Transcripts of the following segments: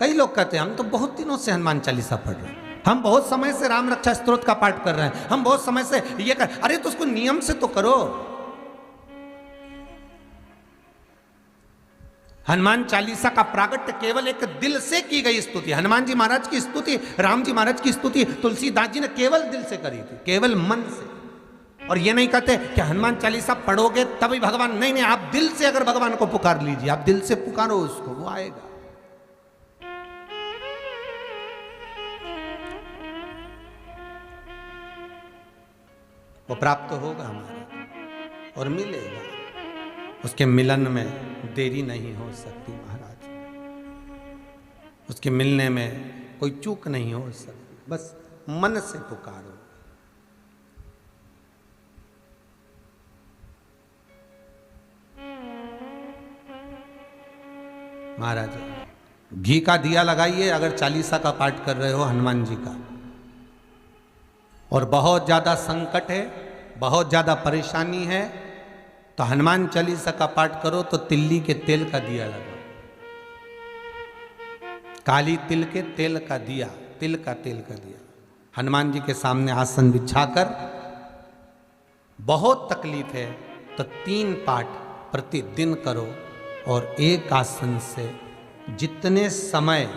कई लोग कहते हैं हम तो बहुत दिनों से हनुमान चालीसा पढ़ रहे हैं, हम बहुत समय से राम रक्षा स्तोत्र का पाठ कर रहे हैं, हम बहुत समय से ये कर, अरे तो उसको नियम से तो करो। हनुमान चालीसा का प्रागट्य केवल एक दिल से की गई स्तुति, हनुमान जी महाराज की स्तुति, राम जी महाराज की स्तुति तुलसीदास जी ने केवल दिल से करी थी, केवल मन से। और ये नहीं कहते कि हनुमान चालीसा पढ़ोगे तभी भगवान, नहीं नहीं, आप दिल से अगर भगवान को पुकार लीजिए, आप दिल से पुकारो उसको, वो आएगा। वो प्राप्त होगा हमारा और मिलेगा, उसके मिलन में देरी नहीं हो सकती महाराज, उसके मिलने में कोई चूक नहीं हो सकती, बस मन से पुकारो। महाराज घी का दिया लगाइए अगर चालीसा का पाठ कर रहे हो हनुमान जी का, और बहुत ज्यादा संकट है, बहुत ज्यादा परेशानी है, तो हनुमान चालीसा का पाठ करो तो तिल्ली के तेल का दिया लगाओ, काली तिल के तेल का दिया, तिल का तेल का दिया, हनुमान जी के सामने आसन बिछाकर, बहुत तकलीफ है तो 3 पाठ प्रतिदिन करो, और एक आसन से जितने समय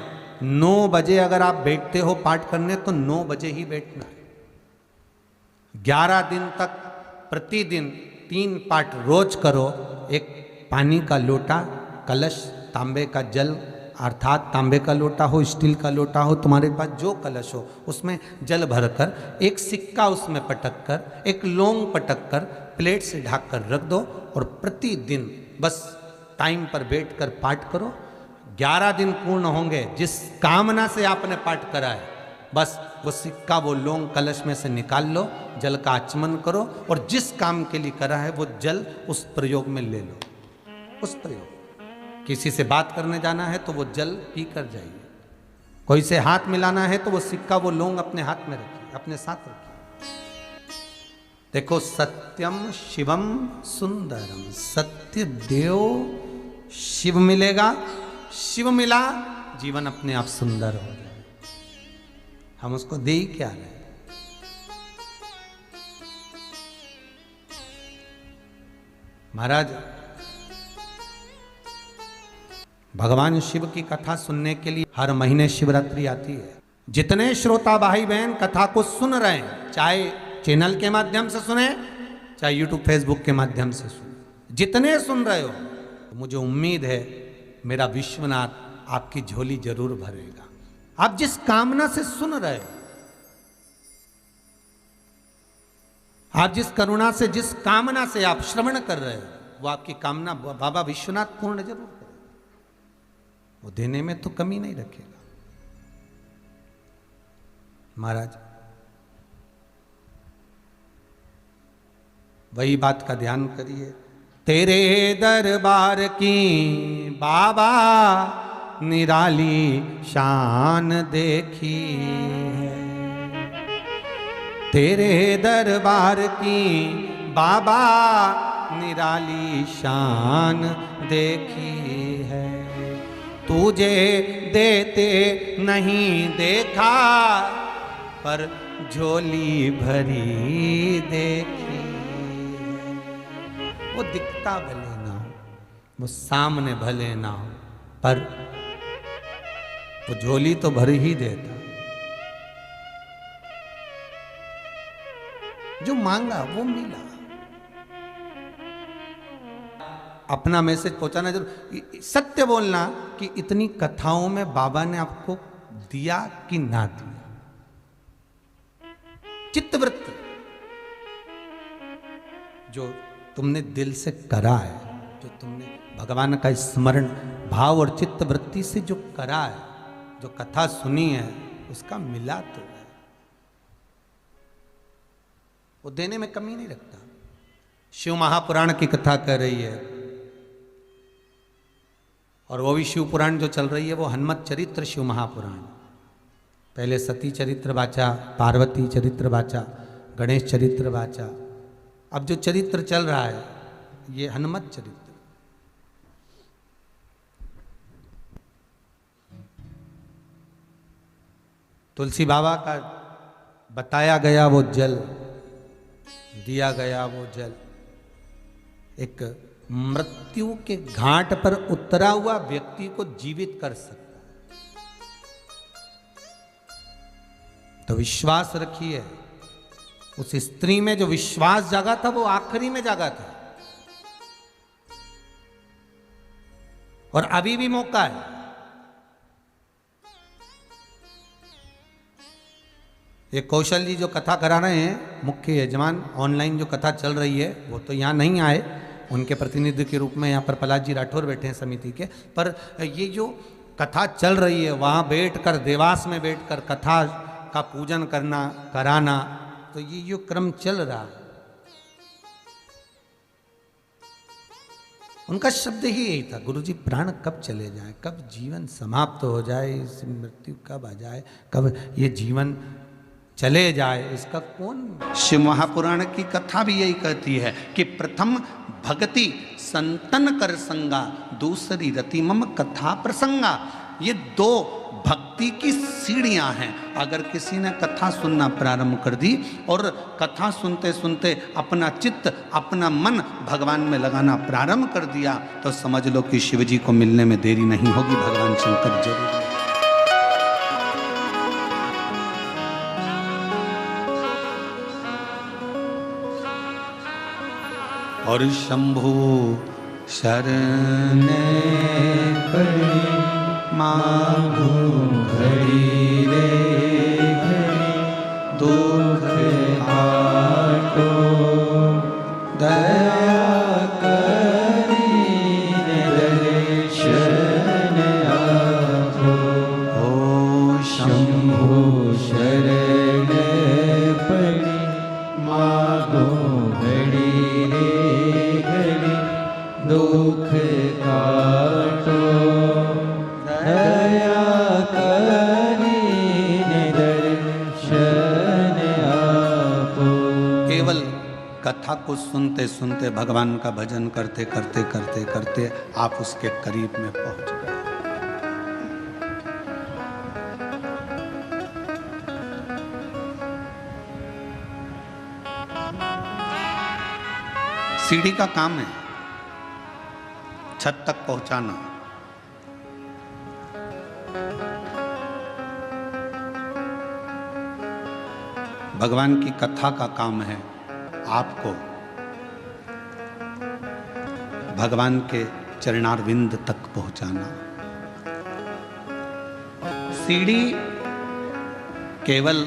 9 बजे अगर आप बैठते हो पाठ करने तो 9 बजे ही बैठना है। 11 दिन तक प्रतिदिन 3 पाठ रोज करो। एक पानी का लोटा, कलश, तांबे का जल, अर्थात तांबे का लोटा हो, स्टील का लोटा हो, तुम्हारे पास जो कलश हो उसमें जल भरकर, एक सिक्का उसमें पटक कर, एक लौंग पटक कर प्लेट से ढक कर रख दो, और प्रतिदिन बस टाइम पर बैठकर पाठ करो। 11 दिन पूर्ण होंगे, जिस कामना से आपने पाठ करा है बस वो सिक्का, वो लौंग कलश में से निकाल लो, जल का आचमन करो, और जिस काम के लिए करा है वो जल उस प्रयोग में ले लो। उस प्रयोग, किसी से बात करने जाना है तो वो जल पी कर जाइए, कोई से हाथ मिलाना है तो वो सिक्का, वो लौंग अपने हाथ में रखिए, अपने साथ रखिए। देखो, सत्यम शिवम सुंदरम, सत्य देव शिव मिलेगा, शिव मिला जीवन अपने आप सुंदर हो जाए। हम उसको दे ही क्या रहे। महाराज, भगवान शिव की कथा सुनने के लिए हर महीने शिवरात्रि आती है। जितने श्रोता भाई बहन कथा को सुन रहे हैं, चाहे चैनल के माध्यम से सुने, चाहे यूट्यूब फेसबुक के माध्यम से सुने, जितने सुन रहे हो, तो मुझे उम्मीद है मेरा विश्वनाथ आपकी झोली जरूर भरेगा। आप जिस कामना से सुन रहे हो, आप जिस करुणा से, जिस कामना से आप श्रवण कर रहे हो, वो आपकी कामना बाबा विश्वनाथ पूर्ण जरूर करेगा। वो देने में तो कमी नहीं रखेगा। महाराज, वही बात का ध्यान करिए। तेरे दरबार की बाबा निराली शान देखी है, तेरे दरबार की बाबा निराली शान देखी है, तुझे देते नहीं देखा पर झोली भरी देखी। वो दिखता भले ना हो, वो सामने भले ना हो, पर वो झोली तो भर ही देता। जो मांगा वो मिला। अपना मैसेज पहुंचाना जरूर, सत्य बोलना कि इतनी कथाओं में बाबा ने आपको दिया कि ना दिया। चित्तवृत्ति जो तुमने दिल से करा है, जो तुमने भगवान का स्मरण भाव और चित्त वृत्ति से जो करा है, जो कथा सुनी है, उसका मिला तो है। वो देने में कमी नहीं रखता। शिव महापुराण की कथा कर रही है, और वो भी शिव पुराण जो चल रही है वो हनुमत चरित्र शिव महापुराण। पहले सती चरित्र वाचा, पार्वती चरित्र वाचा, गणेश चरित्र वाचा, अब जो चरित्र चल रहा है ये हनुमत चरित्र। तुलसी बाबा का बताया गया वो जल, दिया गया वो जल एक मृत्यु के घाट पर उतरा हुआ व्यक्ति को जीवित कर सकता है। तो विश्वास रखिए, उस स्त्री में जो विश्वास जागा था वो आखिरी में जागा था, और अभी भी मौका है। ये कौशल जी जो कथा करा रहे हैं, मुख्य यजमान, ऑनलाइन जो कथा चल रही है, वो तो यहाँ नहीं आए, उनके प्रतिनिधि के रूप में यहाँ पर प्रहलाद जी राठौर बैठे हैं समिति के, पर ये जो कथा चल रही है वहाँ बैठकर, देवास में बैठकर कथा का पूजन करना, कराना, तो ये जो क्रम चल रहा है, उनका शब्द ही यही था, गुरुजी प्राण कब चले जाए, कब जीवन समाप्त हो जाए, इस मृत्यु कब आ जाए, कब ये जीवन चले जाए, इसका कौन। शिव महापुराण की कथा भी यही कहती है कि प्रथम भक्ति संतन कर संगा, दूसरी रति मम कथा प्रसंगा। ये दो भक्ति की सीढ़ियां हैं। अगर किसी ने कथा सुनना प्रारंभ कर दी और कथा सुनते सुनते अपना चित्त, अपना मन भगवान में लगाना प्रारंभ कर दिया, तो समझ लो कि शिव जी को मिलने में देरी नहीं होगी, भगवान शंकर जरूर। और शंभु शरण पड़ी मांगो घड़ी रे घड़ी, दुख काटो दया करी दर्शन आपो। ओ शंभु शरण पड़ी मांगो घड़ी रे घड़ी, दुख काटो दया करीने दर्शन आपो। केवल कथा को सुनते सुनते, भगवान का भजन करते करते करते करते आप उसके करीब में पहुंच गए। सीढ़ी का काम है छत तक पहुंचाना। भगवान की कथा का काम है आपको भगवान के चरणारविंद तक पहुंचाना। सीढ़ी केवल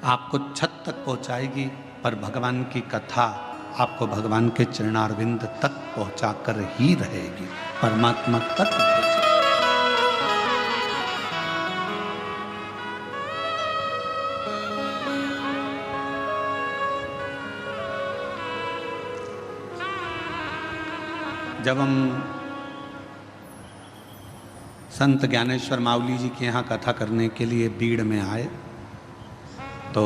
आपको छत तक पहुंचाएगी, पर भगवान की कथा आपको भगवान के चरणारविंद तक पहुंचाकर ही रहेगी, परमात्मा तक। जब हम संत ज्ञानेश्वर मावली जी के यहाँ कथा करने के लिए बीड़ में आए, तो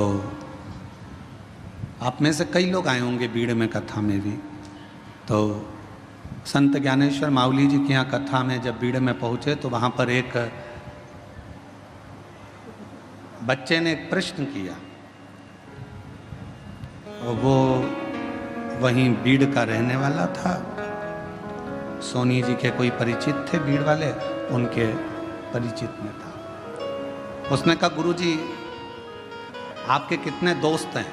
आप में से कई लोग आए होंगे बीड़ में कथा में भी। तो संत ज्ञानेश्वर मावली जी के यहाँ कथा में जब बीड़ में पहुँचे, तो वहाँ पर एक बच्चे ने एक प्रश्न किया, और वो वहीं बीड़ का रहने वाला था। सोनी जी के कोई परिचित थे बीड़ वाले, उनके परिचित में था। उसने कहा, गुरुजी आपके कितने दोस्त हैं?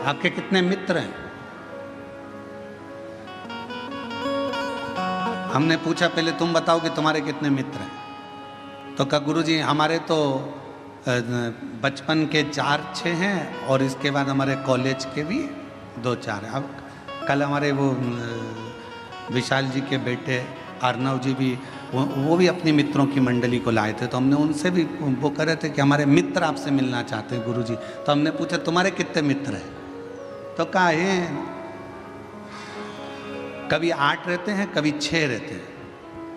आपके कितने मित्र हैं? हमने पूछा, पहले तुम बताओ कि तुम्हारे कितने मित्र हैं। तो कहा, गुरुजी हमारे तो बचपन के 4-6 हैं, और इसके बाद हमारे कॉलेज के भी 2-4 हैं। अब कल हमारे वो विशाल जी के बेटे अर्नव जी भी, वो भी अपनी मित्रों की मंडली को लाए थे। तो हमने उनसे भी, वो कह रहे थे कि हमारे मित्र आपसे मिलना चाहते हैं गुरुजी। तो हमने पूछा, तुम्हारे कितने मित्र हैं? तो कहा है कभी 8 रहते हैं, कभी 6 रहते हैं।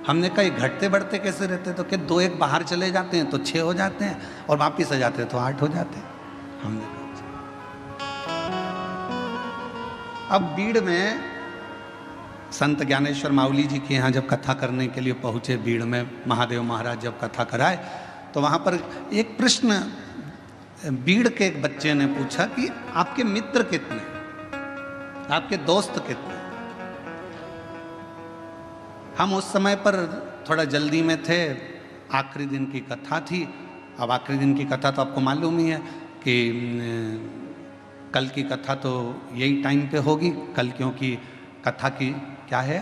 हमने कहा, घटते बढ़ते कैसे रहते? तो क्या 2-1 बाहर चले जाते हैं तो 6 हो जाते हैं, और वापिस आ जाते हैं तो 8 हो जाते हैं। हमने कहा, अब बीड़ में संत ज्ञानेश्वर माउली जी के यहाँ जब कथा करने के लिए पहुँचे बीड़ में, महादेव महाराज जब कथा कराए तो वहाँ पर एक प्रश्न बीड़ के एक बच्चे ने पूछा कि आपके मित्र कितने, आपके दोस्त कितने। हम उस समय पर थोड़ा जल्दी में थे, आखिरी दिन की कथा थी। अब आखिरी दिन की कथा तो आपको मालूम ही है कि कल की कथा तो यही टाइम पे होगी कल, क्योंकि कथा की क्या है,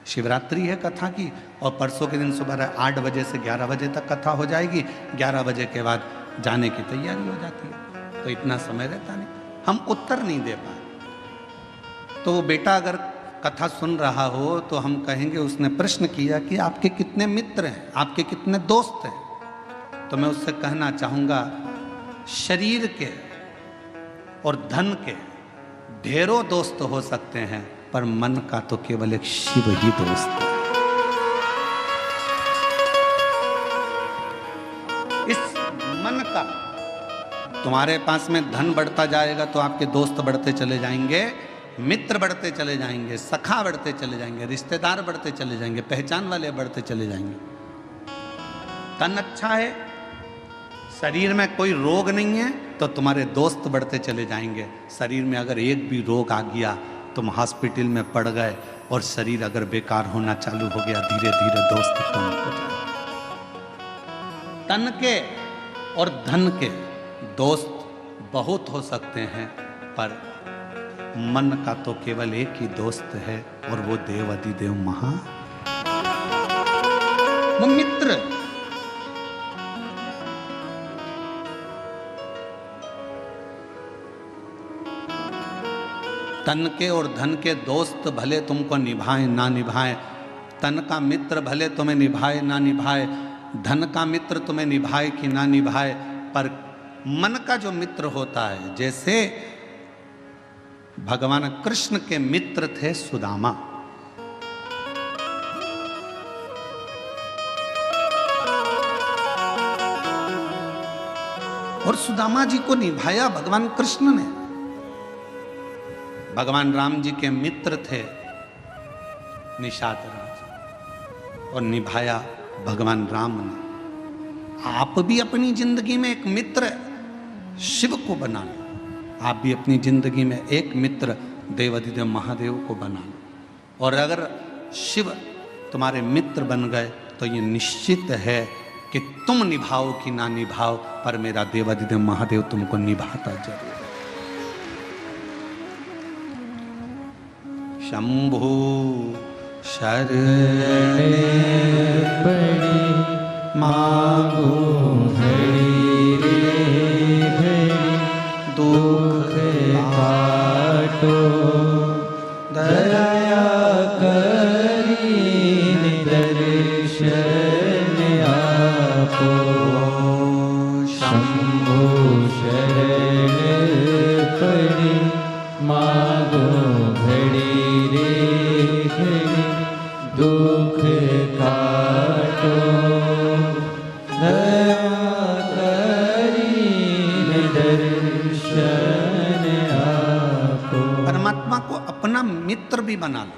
शिवरात्रि है कथा की, और परसों के दिन सुबह 8 बजे से 11 बजे तक कथा हो जाएगी। 11 बजे के बाद जाने की तैयारी हो जाती है, तो इतना समय रहता नहीं, हम उत्तर नहीं दे पाए। तो वो बेटा अगर कथा सुन रहा हो तो हम कहेंगे उसने प्रश्न किया कि आपके कितने मित्र हैं, आपके कितने दोस्त हैं, तो मैं उससे कहना चाहूँगा शरीर के और धन के ढेरों दोस्त हो सकते हैं, पर मन का तो केवल एक शिव ही दोस्त है। इस मन का, तुम्हारे पास में धन बढ़ता जाएगा तो आपके दोस्त बढ़ते चले जाएंगे, मित्र बढ़ते चले जाएंगे, सखा बढ़ते चले जाएंगे, रिश्तेदार बढ़ते चले जाएंगे, पहचान वाले बढ़ते चले जाएंगे। तन अच्छा है, शरीर में कोई रोग नहीं है, तो तुम्हारे दोस्त बढ़ते चले जाएंगे। शरीर में अगर एक भी रोग आ गया, तुम हॉस्पिटल में पड़ गए और शरीर अगर बेकार होना चालू हो गया, धीरे धीरे दोस्त कम हो जाए। तन के और धन के दोस्त बहुत हो सकते हैं, पर मन का तो केवल एक ही दोस्त है, और वो देव अधिदेव महा, वो मित्र। तन के और धन के दोस्त भले तुमको निभाए ना निभाए, तन का मित्र भले तुम्हें निभाए ना निभाए, धन का मित्र तुम्हें निभाए कि ना निभाए, पर मन का जो मित्र होता है, जैसे भगवान कृष्ण के मित्र थे सुदामा, और सुदामा जी को निभाया भगवान कृष्ण ने। भगवान राम जी के मित्र थे निषाद राज, और निभाया भगवान राम ने। आप भी अपनी जिंदगी में एक मित्र शिव को बना लो, आप भी अपनी जिंदगी में एक मित्र देवाधिदेव महादेव को बना लो, और अगर शिव तुम्हारे मित्र बन गए तो ये निश्चित है कि तुम निभाओ कि ना निभाओ, पर मेरा देवाधिदेव महादेव तुमको निभाता जरूर। शंभु शरण पड़ी मांगो घड़ी रे घड़ी, दुख काटो दया करी दर्शन आपो। शंभु शरण पड़ी मांगो घड़ी रे घड़ी, दुख काटो दया करी दर्शन आपो। परमात्मा को अपना मित्र भी बना लो,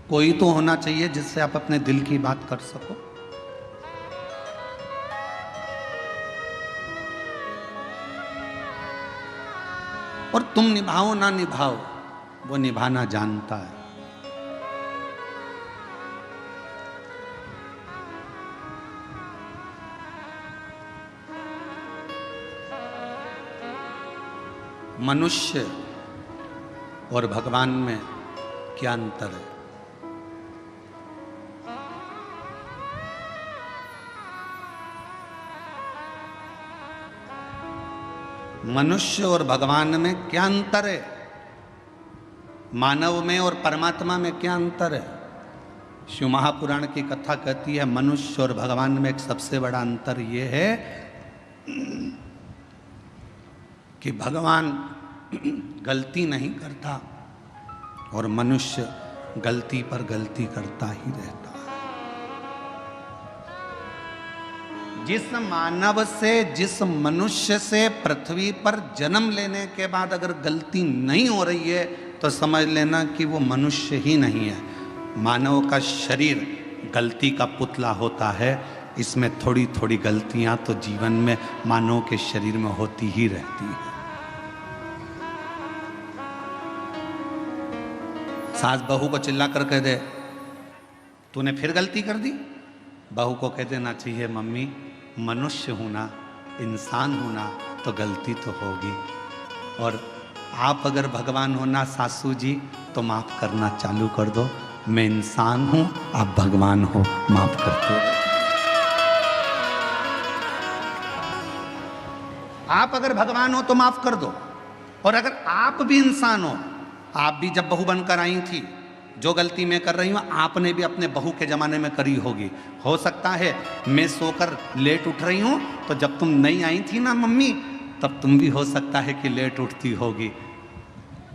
कोई तो होना चाहिए जिससे आप अपने दिल की बात कर सको। और तुम निभाओ ना निभाओ, वो निभाना जानता है। मनुष्य और भगवान में क्या अंतर है? मनुष्य और भगवान में क्या अंतर है? मानव में और परमात्मा में क्या अंतर है? शिव महापुराण की कथा कहती है मनुष्य और भगवान में एक सबसे बड़ा अंतर ये है कि भगवान गलती नहीं करता और मनुष्य गलती पर गलती करता ही रहता है। जिस मानव से, जिस मनुष्य से पृथ्वी पर जन्म लेने के बाद अगर गलती नहीं हो रही है तो समझ लेना कि वो मनुष्य ही नहीं है। मानव का शरीर गलती का पुतला होता है। इसमें थोड़ी थोड़ी गलतियां तो जीवन में मानव के शरीर में होती ही रहती है। सास बहू को चिल्ला कर कह दे तूने फिर गलती कर दी, बहू को कह देना चाहिए मम्मी मनुष्य हूं ना, इंसान हूं ना, तो गलती तो होगी। और आप अगर भगवान हो ना सासू जी, तो माफ करना चालू कर दो। मैं इंसान हूं, आप भगवान हो, माफ करते हो। आप अगर भगवान हो तो माफ कर दो। और अगर आप भी इंसान हो, आप भी जब बहू बनकर आई थी, जो गलती मैं कर रही हूं आपने भी अपने बहू के जमाने में करी होगी। हो सकता है मैं सोकर लेट उठ रही हूं, तो जब तुम नहीं आई थी ना मम्मी, तब तुम भी हो सकता है कि लेट उठती होगी।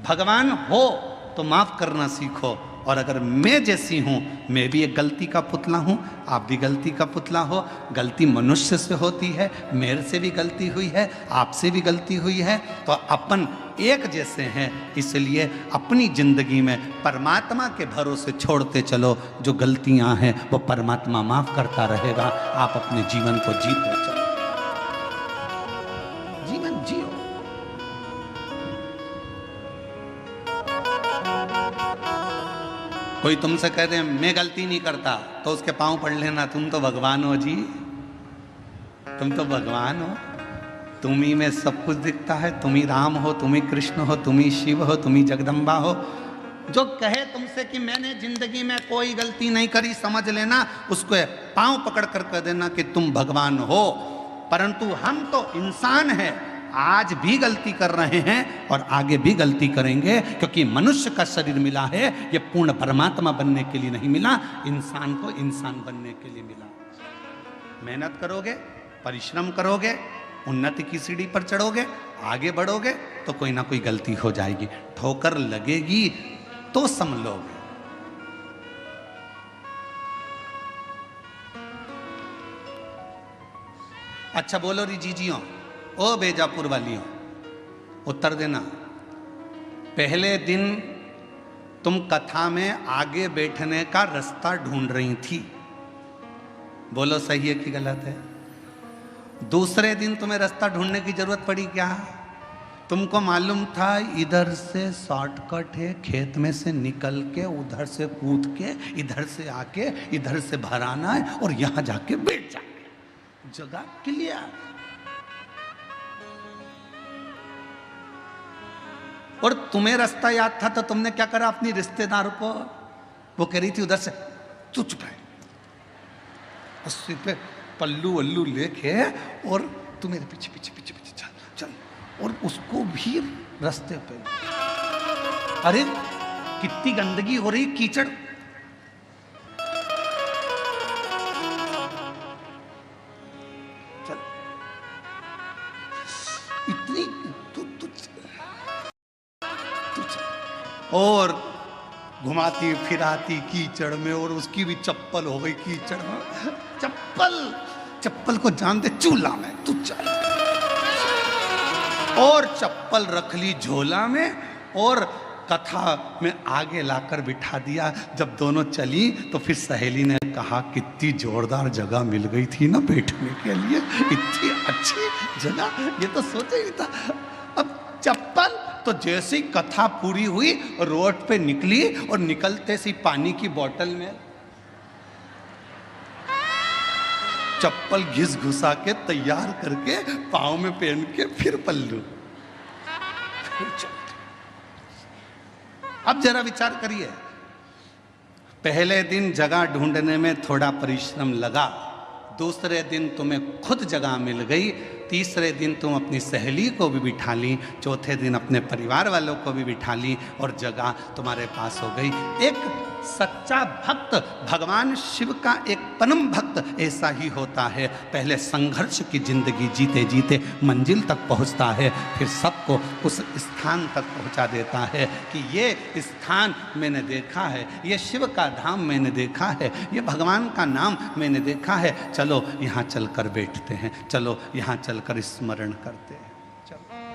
भगवान हो तो माफ करना सीखो। और अगर मैं जैसी हूं, मैं भी एक गलती का पुतला हूं, आप भी गलती का पुतला हो। गलती मनुष्य से होती है, मेरे से भी गलती हुई है, आपसे भी गलती हुई है, तो अपन एक जैसे हैं। इसलिए अपनी जिंदगी में परमात्मा के भरोसे छोड़ते चलो। जो गलतियां हैं वो परमात्मा माफ करता रहेगा। आप अपने जीवन को जीते चलो, जीवन जियो। कोई तुमसे कह दे मैं गलती नहीं करता, तो उसके पांव पड़ लेना, तुम तो भगवान हो जी, तुम तो भगवान हो। तुम ही में सब कुछ दिखता है। तुम ही राम हो, तुम ही कृष्ण हो, तुम ही शिव हो, तुम ही जगदम्बा हो। जो कहे तुमसे कि मैंने जिंदगी में कोई गलती नहीं करी, समझ लेना उसको पांव पकड़ कर कह देना कि तुम भगवान हो। परंतु हम तो इंसान हैं, आज भी गलती कर रहे हैं और आगे भी गलती करेंगे, क्योंकि मनुष्य का शरीर मिला है, ये पूर्ण परमात्मा बनने के लिए नहीं मिला, इंसान को इंसान बनने के लिए मिला। मेहनत करोगे, परिश्रम करोगे, उन्नति की सीढ़ी पर चढ़ोगे, आगे बढ़ोगे, तो कोई ना कोई गलती हो जाएगी, ठोकर लगेगी तो संभलोगे। अच्छा बोलो री जीजियों, ओ बेजापुर वालियों, उत्तर देना। पहले दिन तुम कथा में आगे बैठने का रास्ता ढूंढ रही थी, बोलो सही है कि गलत है? दूसरे दिन तुम्हें रास्ता ढूंढने की जरूरत पड़ी क्या? तुमको मालूम था इधर से शॉर्टकट है, खेत में से निकल के उधर से कूद के इधर से आके इधर से भर आना है और यहां जाके बैठ जाए, जगह क्लियर। और तुम्हें रास्ता याद था तो तुमने क्या करा, अपनी रिश्तेदार को, वो कह रही थी उधर से, तू चुप है, उस पे पल्लू वल्लू लेके और तू मेरे पीछे पीछे पीछे पीछे चल चल, और उसको भी रास्ते पे। अरे कितनी गंदगी हो रही, कीचड़। चल इतनी तू तू और घुमाती फिराती कीचड़ में, और उसकी भी चप्पल हो गई कीचड़ में। चप्पल को जान दे चूल्हा में, तू चल। और चप्पल रख ली झोला में और कथा में आगे लाकर बिठा दिया। जब दोनों चली तो फिर सहेली ने कहा कितनी जोरदार जगह मिल गई थी ना बैठने के लिए, इतनी अच्छी जगह, ये तो सोचा ही था। अब चप्पल तो जैसे ही कथा पूरी हुई रोड पे निकली और निकलते सी पानी की बोतल में चप्पल घिस घुसा के तैयार करके पाँव में पहन के फिर पल्लू। अब जरा विचार करिए, पहले दिन जगह ढूंढने में थोड़ा परिश्रम लगा, दूसरे दिन तुम्हें खुद जगह मिल गई, तीसरे दिन तुम अपनी सहेली को भी बिठा ली, चौथे दिन अपने परिवार वालों को भी बिठा ली और जगह तुम्हारे पास हो गई। एक सच्चा भक्त, भगवान शिव का एक परम भक्त ऐसा ही होता है। पहले संघर्ष की जिंदगी जीते जीते मंजिल तक पहुंचता है, फिर सबको उस स्थान तक पहुंचा देता है कि ये स्थान मैंने देखा है, ये शिव का धाम मैंने देखा है, ये भगवान का नाम मैंने देखा है, चलो यहाँ चलकर बैठते हैं, चलो यहाँ चलकर स्मरण करते हैं। चलो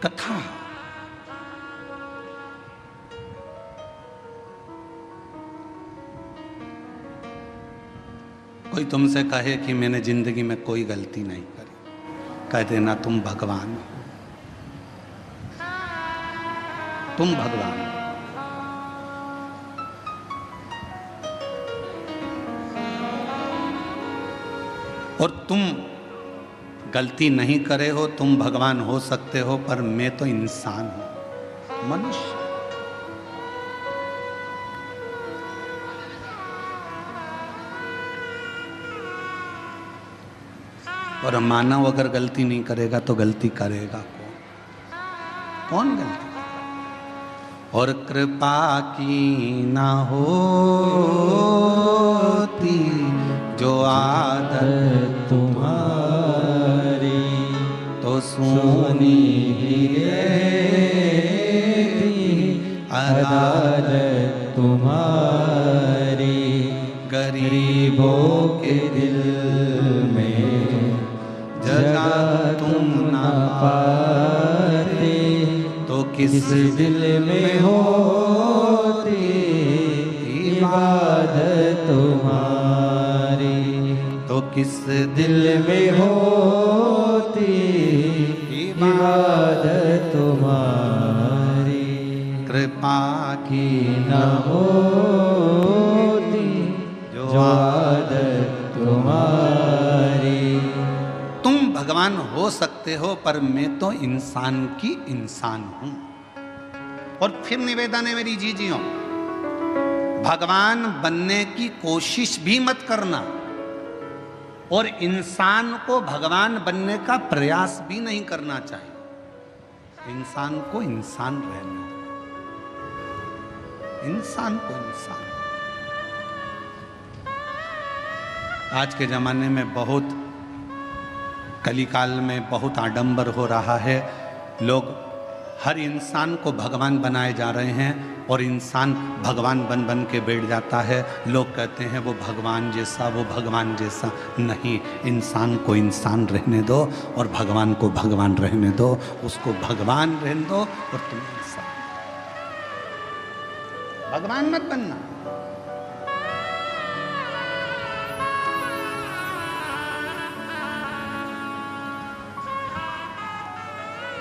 कथा। कोई तुमसे कहे कि मैंने जिंदगी में कोई गलती नहीं करी, कह देना तुम भगवान हो, तुम भगवान हो। और तुम गलती नहीं करे हो, तुम भगवान हो सकते हो, पर मैं तो इंसान हूं, मनुष्य। और मानव अगर गलती नहीं करेगा तो गलती करेगा कौन? कौन गलती? और कृपा की ना होती जो आदत तुम्हारी, तो सुनी ही अदालत तुम्हारी। गरीबों के दिल में जगह तुम ना पाते, तो किस दिल में होती इबादत तुम्हारी, तो किस दिल में होती इबादत तुम्हारी। कृपा की न होती जो आदत तुम्हारी। तुम भगवान हो सकते हो, पर मैं तो इंसान की इंसान हूं। और फिर निवेदन है मेरी जीजियों, भगवान बनने की कोशिश भी मत करना, और इंसान को भगवान बनने का प्रयास भी नहीं करना चाहिए। इंसान को इंसान रहने दो, इंसान को इंसान। आज के जमाने में बहुत, कलिकाल में बहुत आडंबर हो रहा है। लोग हर इंसान को भगवान बनाए जा रहे हैं, और इंसान भगवान बन बन के बैठ जाता है। लोग कहते हैं वो भगवान जैसा, वो भगवान जैसा। नहीं, इंसान को इंसान रहने दो और भगवान को भगवान रहने दो। उसको भगवान रहने दो और तुम इंसान। भगवान मत बनना।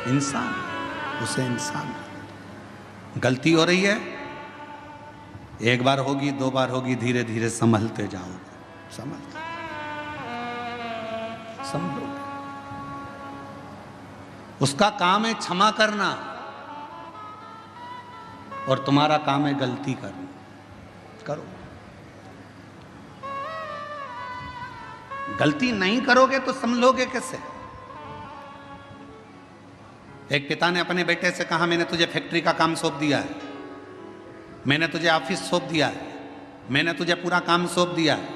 इंसान, उसे इंसान। गलती हो रही है, एक बार होगी, दो बार होगी, धीरे धीरे संभलते जाओगे, संभलोगे। उसका काम है क्षमा करना, और तुम्हारा काम है गलती करना। करो। गलती नहीं करोगे तो संभलोगे कैसे? एक पिता ने अपने बेटे से कहा, मैंने तुझे फैक्ट्री का काम सौंप दिया है, मैंने तुझे ऑफिस सौंप दिया है, मैंने तुझे पूरा काम सौंप दिया है।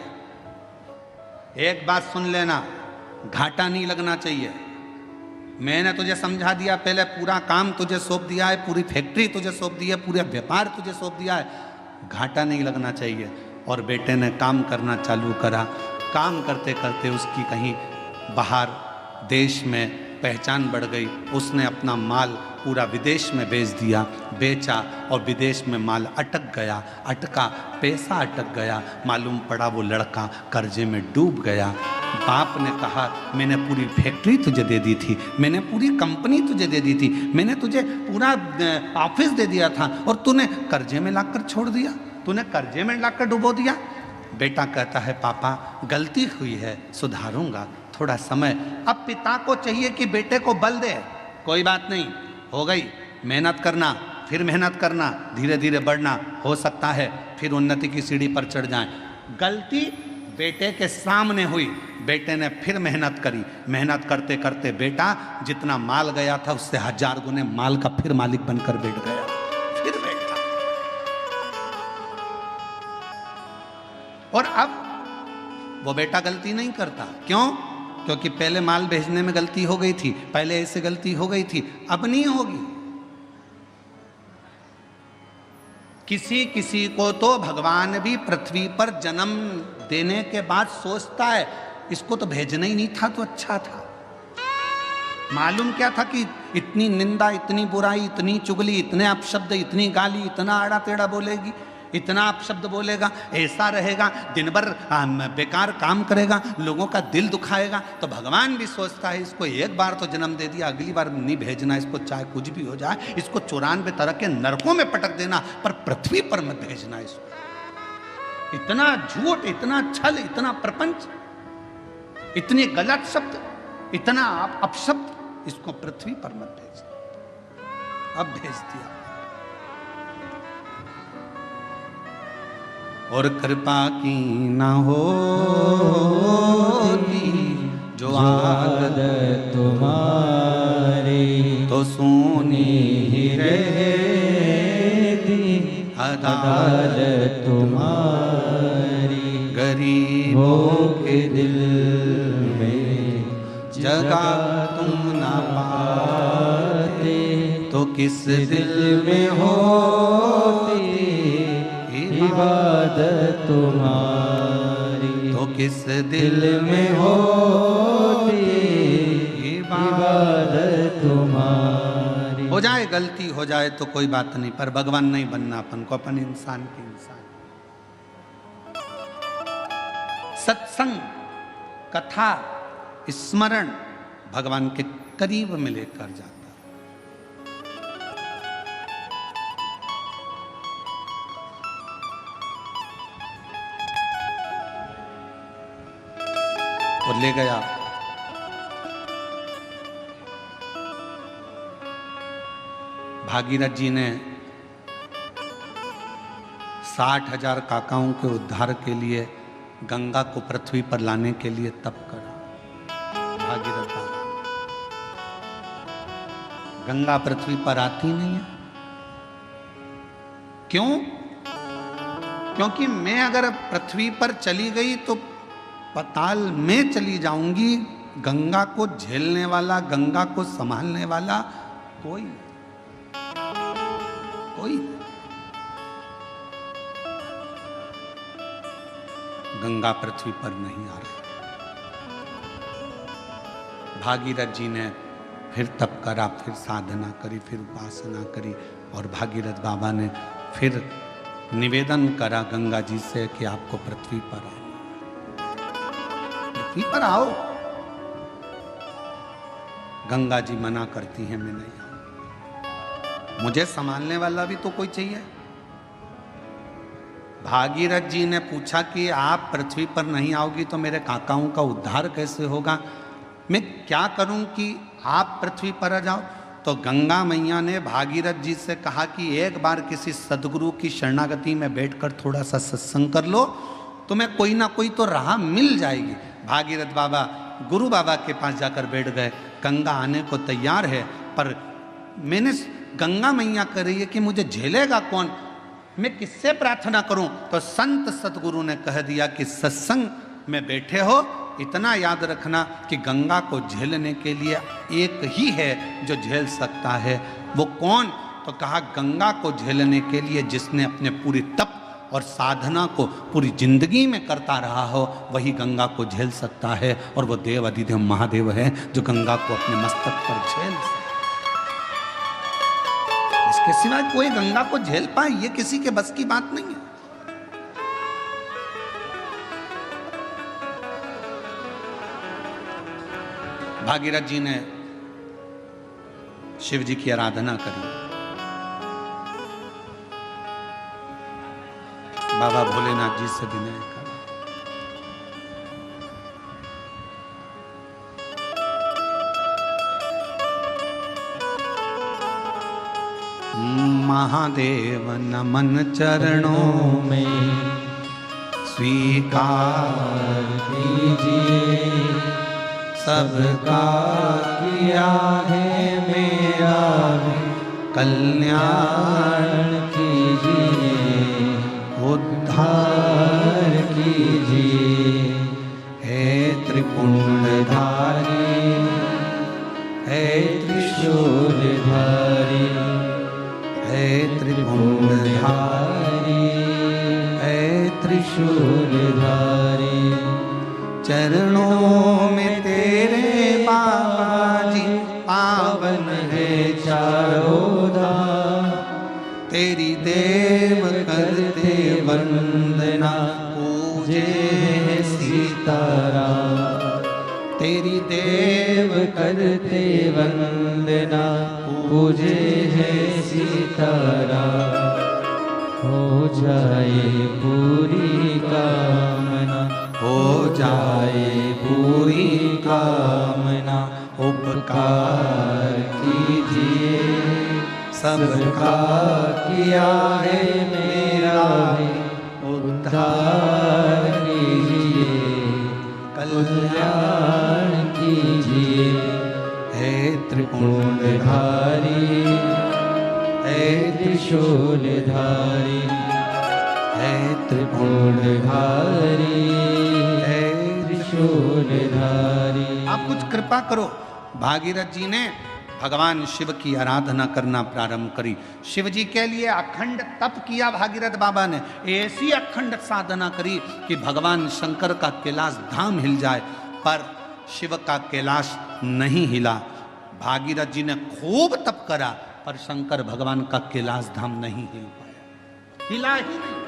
एक बात सुन लेना, घाटा नहीं लगना चाहिए। मैंने तुझे समझा दिया, पहले पूरा काम तुझे सौंप दिया है, पूरी फैक्ट्री तुझे सौंप दी है, पूरा व्यापार तुझे सौंप दिया है, घाटा नहीं लगना चाहिए। और बेटे ने काम करना चालू करा। काम करते करते उसकी कहीं बाहर देश में पहचान बढ़ गई। उसने अपना माल पूरा विदेश में बेच दिया, बेचा, और विदेश में माल अटक गया, अटका, पैसा अटक गया। मालूम पड़ा वो लड़का कर्जे में डूब गया। बाप ने कहा, मैंने पूरी फैक्ट्री तुझे दे दी थी, मैंने पूरी कंपनी तुझे दे दी थी, मैंने तुझे पूरा ऑफिस दे दिया था, और तूने कर्जे में लाकर छोड़ दिया, तूने कर्जे में लाकर डुबो दिया। बेटा कहता है, पापा गलती हुई है, सुधारूंगा, थोड़ा समय। अब पिता को चाहिए कि बेटे को बल दे, कोई बात नहीं, हो गई, मेहनत करना, फिर मेहनत करना, धीरे धीरे बढ़ना, हो सकता है फिर उन्नति की सीढ़ी पर चढ़ जाएं। गलती बेटे के सामने हुई, बेटे ने फिर मेहनत करी, मेहनत करते करते बेटा जितना माल गया था उससे 1000 गुने माल का फिर मालिक बनकर बैठ गया, फिर बैठा। और अब वो बेटा गलती नहीं करता, क्यों? क्योंकि पहले माल भेजने में गलती हो गई थी, पहले ऐसे गलती हो गई थी, अब नहीं होगी। किसी किसी को तो भगवान भी पृथ्वी पर जन्म देने के बाद सोचता है, इसको तो भेजना ही नहीं था तो अच्छा था। मालूम क्या था कि इतनी निंदा, इतनी बुराई, इतनी चुगली, इतने अपशब्द, इतनी गाली, इतना आड़ा टेढ़ा बोलेगी, इतना अपशब्द बोलेगा, ऐसा रहेगा, दिन भर बेकार काम करेगा, लोगों का दिल दुखाएगा। तो भगवान भी सोचता है इसको एक बार तो जन्म दे दिया, अगली बार नहीं भेजना इसको, चाहे कुछ भी हो जाए, इसको 94 तरह के नरकों में पटक देना, पर पृथ्वी पर मत भेजना इसको। इतना झूठ, इतना छल, इतना प्रपंच, इतने गलत शब्द, इतना अपशब्द, इसको पृथ्वी पर मत भेजना। अब भेज दिया। और कृपा की ना होती जो आदत तुम्हारी, तो सोनी ही रहती अदालत तुम्हारी। गरीबों के दिल में जगह तुम ना पाते, तो किस दिल में होती इबादत तुम्हारी, तो किस दिल में होती इबादत तुम्हारी। हो जाए गलती, हो जाए तो कोई बात नहीं, पर भगवान नहीं बनना अपन को, अपन इंसान के इंसान। सत्संग, कथा, स्मरण भगवान के करीब में लेकर जाता। और ले गया। भागीरथ जी ने 60,000 काकाओं के उद्धार के लिए गंगा को पृथ्वी पर लाने के लिए तप करा। भागीरथ बाबा, गंगा पृथ्वी पर आती नहीं है। क्यों? क्योंकि मैं अगर पृथ्वी पर चली गई तो पताल में चली जाऊंगी। गंगा को झेलने वाला, गंगा को संभालने वाला कोई नहीं। गंगा पृथ्वी पर नहीं आ रही। भागीरथ जी ने फिर तप करा, फिर साधना करी, फिर उपासना करी, और भागीरथ बाबा ने फिर निवेदन करा गंगा जी से कि आपको पृथ्वी पर आओ, पृथ्वी पर आओ। गंगा जी मना करती हैं, मैं नहीं आऊं, मुझे संभालने वाला भी तो कोई चाहिए। भागीरथ जी ने पूछा कि आप पृथ्वी पर नहीं आओगी तो मेरे काकाओं का उद्धार कैसे होगा? मैं क्या करूं कि आप पृथ्वी पर आ जाओ? तो गंगा मैया ने भागीरथ जी से कहा कि एक बार किसी सदगुरु की शरणागति में बैठकर थोड़ा सा सत्संग कर लो, तुम्हें कोई ना कोई तो राह मिल जाएगी। भागीरथ बाबा गुरु बाबा के पास जाकर बैठ गए। गंगा आने को तैयार है, पर मैंने गंगा मैया कह रही है कि मुझे झेलेगा कौन, मैं किससे प्रार्थना करूं? तो संत सतगुरु ने कह दिया कि सत्संग में बैठे हो, इतना याद रखना कि गंगा को झेलने के लिए एक ही है जो झेल सकता है। वो कौन? तो कहा गंगा को झेलने के लिए जिसने अपने पूरी तप और साधना को पूरी जिंदगी में करता रहा हो, वही गंगा को झेल सकता है। और वो देव अधिदेव महादेव है जो गंगा को अपने मस्तक पर झेल सकता। इसके सिवाय कोई गंगा को झेल पाए ये किसी के बस की बात नहीं है। भागीरथ जी ने शिव जी की आराधना करी। बाबा भोलेनाथ जी से विनय करा। महादेव नमन चरणों में स्वीकार कीजिए, सबका किया है मेरा कल्याण कीजिए, उद्धार कीजिए। हे त्रिपुंडधारी, हे त्रिशूलधारी, हे त्रिपुंडधारी, हे त्रिशूलधारी, चरणों में तेरे बाबा जी तेरी देव करते वंदना, पूजे है सीताराम। हो जाए पूरी कामना, हो जाए पूरी कामना। उपकार कीजिए सबका किया है मेरा भी, उद्धार कीजिए कल्याण कीजिए। हे त्रिपुंडधारी, हे त्रिशूलधारी, हे त्रिपुंडधारी, हे त्रिशूलधारी। आप कुछ कृपा करो। भागीरथ जी ने भगवान शिव की आराधना करना प्रारंभ करी। शिव जी के लिए अखंड तप किया भागीरथ बाबा ने। ऐसी अखंड साधना करी कि भगवान शंकर का कैलाश धाम हिल जाए, पर शिव का कैलाश नहीं हिला। भागीरथ जी ने खूब तप करा, पर शंकर भगवान का कैलाश धाम नहीं हिल पाया, हिला ही नहीं।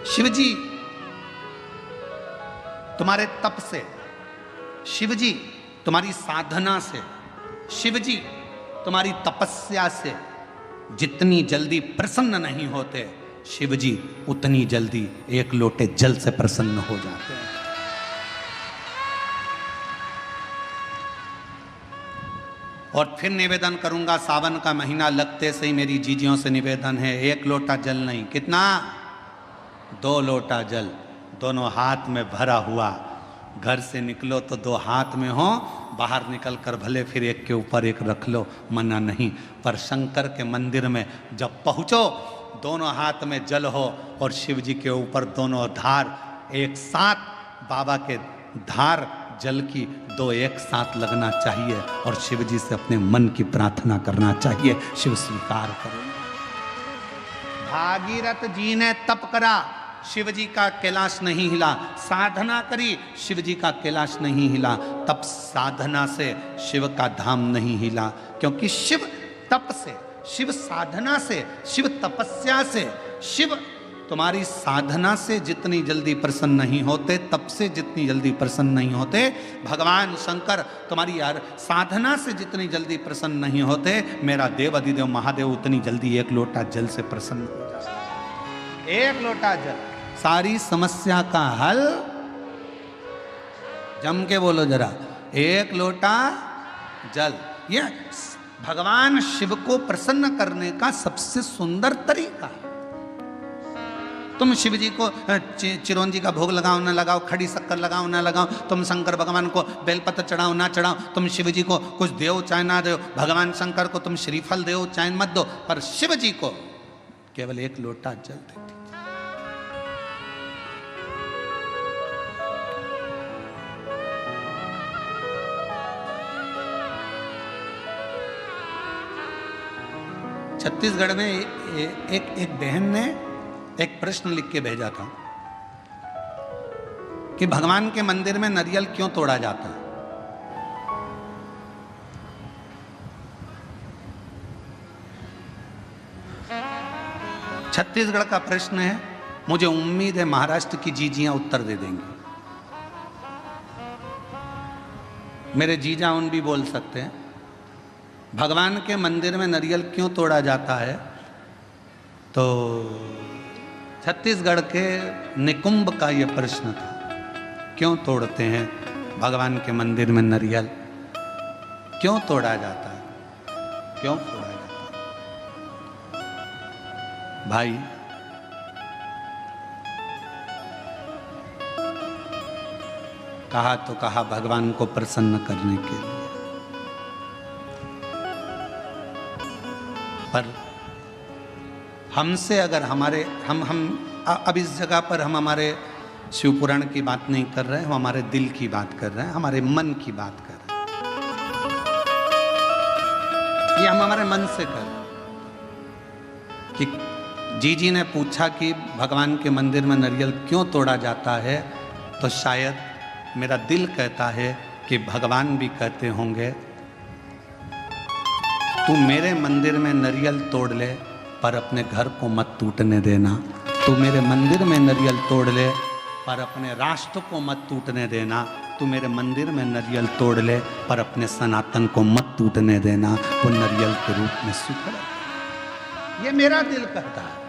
शिवजी तुम्हारे तप से, शिवजी तुम्हारी साधना से, शिवजी तुम्हारी तपस्या से जितनी जल्दी प्रसन्न नहीं होते, शिवजी उतनी जल्दी एक लोटे जल से प्रसन्न हो जाते हैं। और फिर निवेदन करूंगा, सावन का महीना लगते से ही मेरी जीजियों से निवेदन है, एक लोटा जल नहीं, कितना? 2 लोटा जल, दोनों हाथ में भरा हुआ। घर से निकलो तो 2 हाथ में हो, बाहर निकल कर भले फिर एक के ऊपर एक रख लो, मना नहीं। पर शंकर के मंदिर में जब पहुँचो, दोनों हाथ में जल हो और शिव जी के ऊपर दोनों धार एक साथ, बाबा के धार जल की 2 एक साथ लगना चाहिए और शिव जी से अपने मन की प्रार्थना करना चाहिए। शिव स्वीकार करो। भागीरथ जी ने तप करा, शिव जी का कैलाश नहीं हिला। साधना करी, शिव जी का कैलाश नहीं हिला। तप साधना से शिव का धाम नहीं हिला, क्योंकि शिव तप से, शिव साधना से, शिव तपस्या से, शिव तुम्हारी साधना से जितनी जल्दी प्रसन्न नहीं होते, तप से जितनी जल्दी प्रसन्न नहीं होते, भगवान शंकर तुम्हारी यार साधना से जितनी जल्दी प्रसन्न नहीं होते, मेरा देव अधिदेव महादेव उतनी जल्दी एक लोटा जल से प्रसन्न हो जाता। एक लोटा जल, सारी समस्या का हल। जम के बोलो जरा, एक लोटा जल। ये भगवान शिव को प्रसन्न करने का सबसे सुंदर तरीका है। तुम शिव जी को चिरौंजी का भोग लगाओ ना लगाओ, खड़ी शक्कर लगाओ ना लगाओ, तुम शंकर भगवान को बेलपत्र चढ़ाओ ना चढ़ाओ, तुम शिव जी को कुछ दो चाहे ना दो, भगवान शंकर को तुम श्रीफल दो चाहे मत दो, पर शिव जी को केवल एक लोटा जल दे दीजिए। छत्तीसगढ़ में एक बहन ने एक प्रश्न लिख के भेजा था कि भगवान के मंदिर में नारियल क्यों तोड़ा जाता है। छत्तीसगढ़ का प्रश्न है, मुझे उम्मीद है महाराष्ट्र की जीजियां उत्तर दे देंगी। मेरे जीजा उन भी बोल सकते हैं। भगवान के मंदिर में नारियल क्यों तोड़ा जाता है? तो छत्तीसगढ़ के निकुंभ का यह प्रश्न था, क्यों तोड़ते हैं भगवान के मंदिर में नारियल? क्यों तोड़ा जाता है? क्यों तोड़ा जाता है? भाई, कहा तो कहा भगवान को प्रसन्न करने के लिए, पर हमसे अगर हमारे हम अब इस जगह पर हम हमारे शिव पुराण की बात नहीं कर रहे हैं, हम हमारे दिल की बात कर रहे हैं, हमारे मन की बात कर रहे हैं। ये हम हमारे मन से कर रहे हैं कि जीजी ने पूछा कि भगवान के मंदिर में नारियल क्यों तोड़ा जाता है, तो शायद मेरा दिल कहता है कि भगवान भी कहते होंगे तू मेरे मंदिर में नारियल तोड़ ले पर अपने घर को मत टूटने देना। तू मेरे मंदिर में नारियल तोड़ ले पर अपने राष्ट्र को मत टूटने देना। तू मेरे मंदिर में नारियल तोड़ ले पर अपने सनातन को मत टूटने देना। वो नारियल के रूप में स्वीकार। ये मेरा दिल कहता है।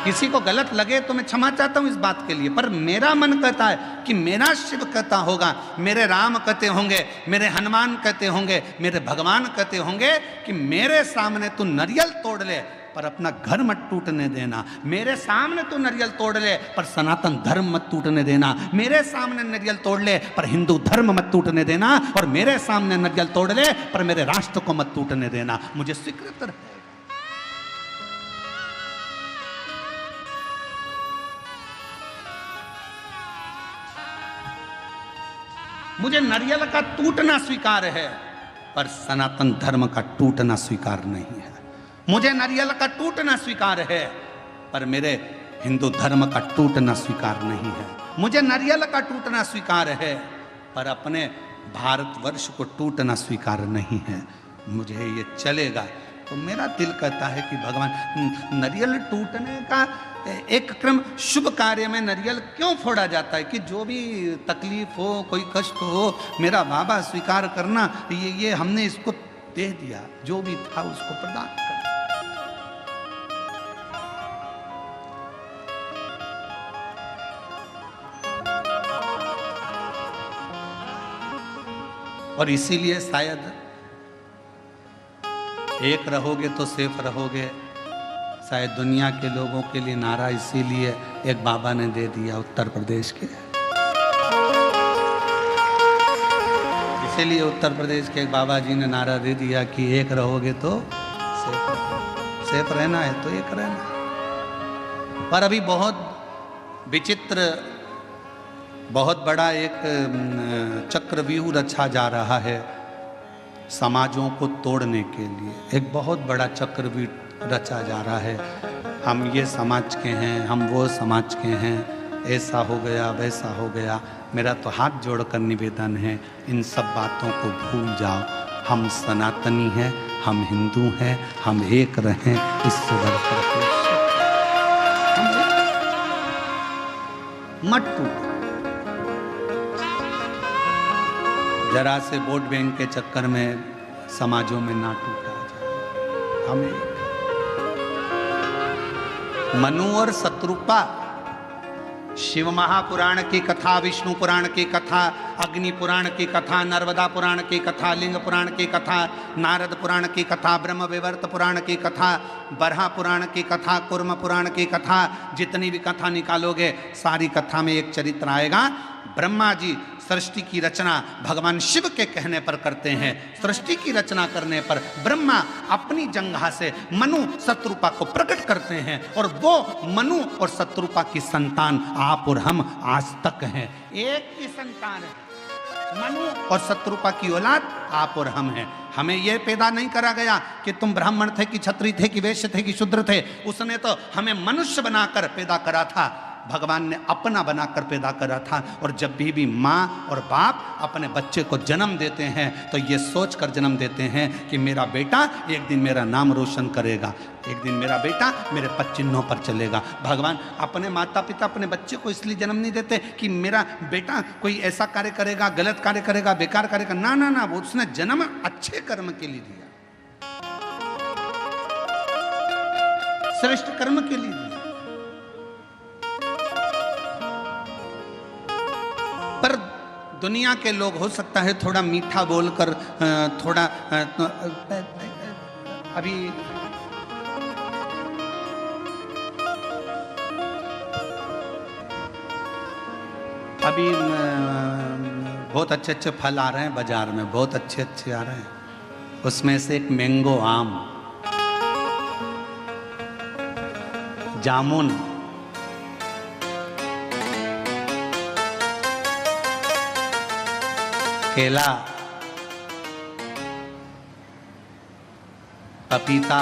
किसी को गलत लगे तो मैं क्षमा चाहता हूं इस बात के लिए, पर मेरा मन कहता है कि मेरा शिव कहता होगा, मेरे राम कहते होंगे, मेरे हनुमान कहते होंगे, मेरे भगवान कहते होंगे कि मेरे सामने तू नारियल तोड़ ले पर अपना घर मत टूटने देना। मेरे सामने तू नारियल तोड़ ले पर सनातन धर्म मत टूटने देना। मेरे सामने नारियल तोड़ ले पर हिंदू धर्म मत टूटने देना। और मेरे सामने नारियल तोड़ ले पर मेरे राष्ट्र को मत टूटने देना। मुझे स्वीकृत रहे। मुझे नारियल का टूटना स्वीकार है पर सनातन धर्म का टूटना स्वीकार नहीं है। मुझे नारियल का टूटना स्वीकार है पर मेरे हिंदू धर्म का टूटना स्वीकार नहीं है। मुझे नारियल का टूटना स्वीकार है पर अपने भारतवर्ष को टूटना स्वीकार नहीं है। मुझे ये चलेगा। तो मेरा दिल कहता है कि भगवान, नारियल टूटने का एक क्रम, शुभ कार्य में नारियल क्यों फोड़ा जाता है कि जो भी तकलीफ हो, कोई कष्ट हो, मेरा बाबा स्वीकार करना, ये हमने इसको दे दिया, जो भी था उसको प्रदान कर। और इसीलिए शायद एक रहोगे तो सेफ रहोगे, शायद दुनिया के लोगों के लिए नारा इसीलिए एक बाबा ने दे दिया उत्तर प्रदेश के। इसीलिए उत्तर प्रदेश के एक बाबा जी ने नारा दे दिया कि एक रहोगे तो सेफ रहना है तो एक रहना। पर अभी बहुत विचित्र, बहुत बड़ा एक चक्रव्यूह रचा जा रहा है समाजों को तोड़ने के लिए। एक बहुत बड़ा चक्रव्यूह रचा जा रहा है। हम ये समाज के हैं, हम वो समाज के हैं, ऐसा हो गया वैसा हो गया। मेरा तो हाथ जोड़कर निवेदन है, इन सब बातों को भूल जाओ। हम सनातनी हैं, हम हिंदू हैं, हम एक रहें, इससे बढ़कर मत टूटो। जरा से वोट बैंक के चक्कर में समाजों में ना टूटा जाए। हमें मनु और शत्रुपा, शिव महापुराण की कथा, विष्णु पुराण की कथा, अग्नि पुराण की कथा, नर्मदा पुराण की कथा, लिंग पुराण की कथा, नारद पुराण की कथा, ब्रह्म विवर्त पुराण की कथा, बरहा पुराण की कथा, कुर्म पुराण की कथा, जितनी भी कथा निकालोगे सारी कथा में एक चरित्र आएगा। ब्रह्मा जी सृष्टि की रचना भगवान शिव के कहने पर करते हैं। सृष्टि की रचना करने पर ब्रह्मा अपनी जंघा से मनु शत्रुपा को प्रकट करते हैं और वो मनु और शत्रुपा की संतान आप और हम आज तक हैं। एक ही संतान है, मनु और शत्रुपा की औलाद आप और हम हैं। हमें यह पैदा नहीं करा गया कि तुम ब्राह्मण थे कि क्षत्रिय थे कि वैश्य थे कि शूद्र थे। उसने तो हमें मनुष्य बनाकर पैदा करा था। भगवान ने अपना बनाकर पैदा करा था। और जब भी माँ और बाप अपने बच्चे को जन्म देते हैं तो ये सोचकर जन्म देते हैं कि मेरा बेटा एक दिन मेरा नाम रोशन करेगा, एक दिन मेरा बेटा मेरे पद चिन्हों पर चलेगा। भगवान अपने माता पिता अपने बच्चे को इसलिए जन्म नहीं देते कि मेरा बेटा कोई ऐसा कार्य करेगा, गलत कार्य करेगा, बेकार करेगा। ना ना ना, वो उसने जन्म अच्छे कर्म के लिए दिया, श्रेष्ठ कर्म के लिए दिया। पर दुनिया के लोग हो सकता है थोड़ा मीठा बोलकर, थोड़ा अभी बहुत अच्छे अच्छे फल आ रहे हैं बाजार में, बहुत अच्छे अच्छे आ रहे हैं। उसमें से एक मैंगो आम, जामुन, केला, पपीता,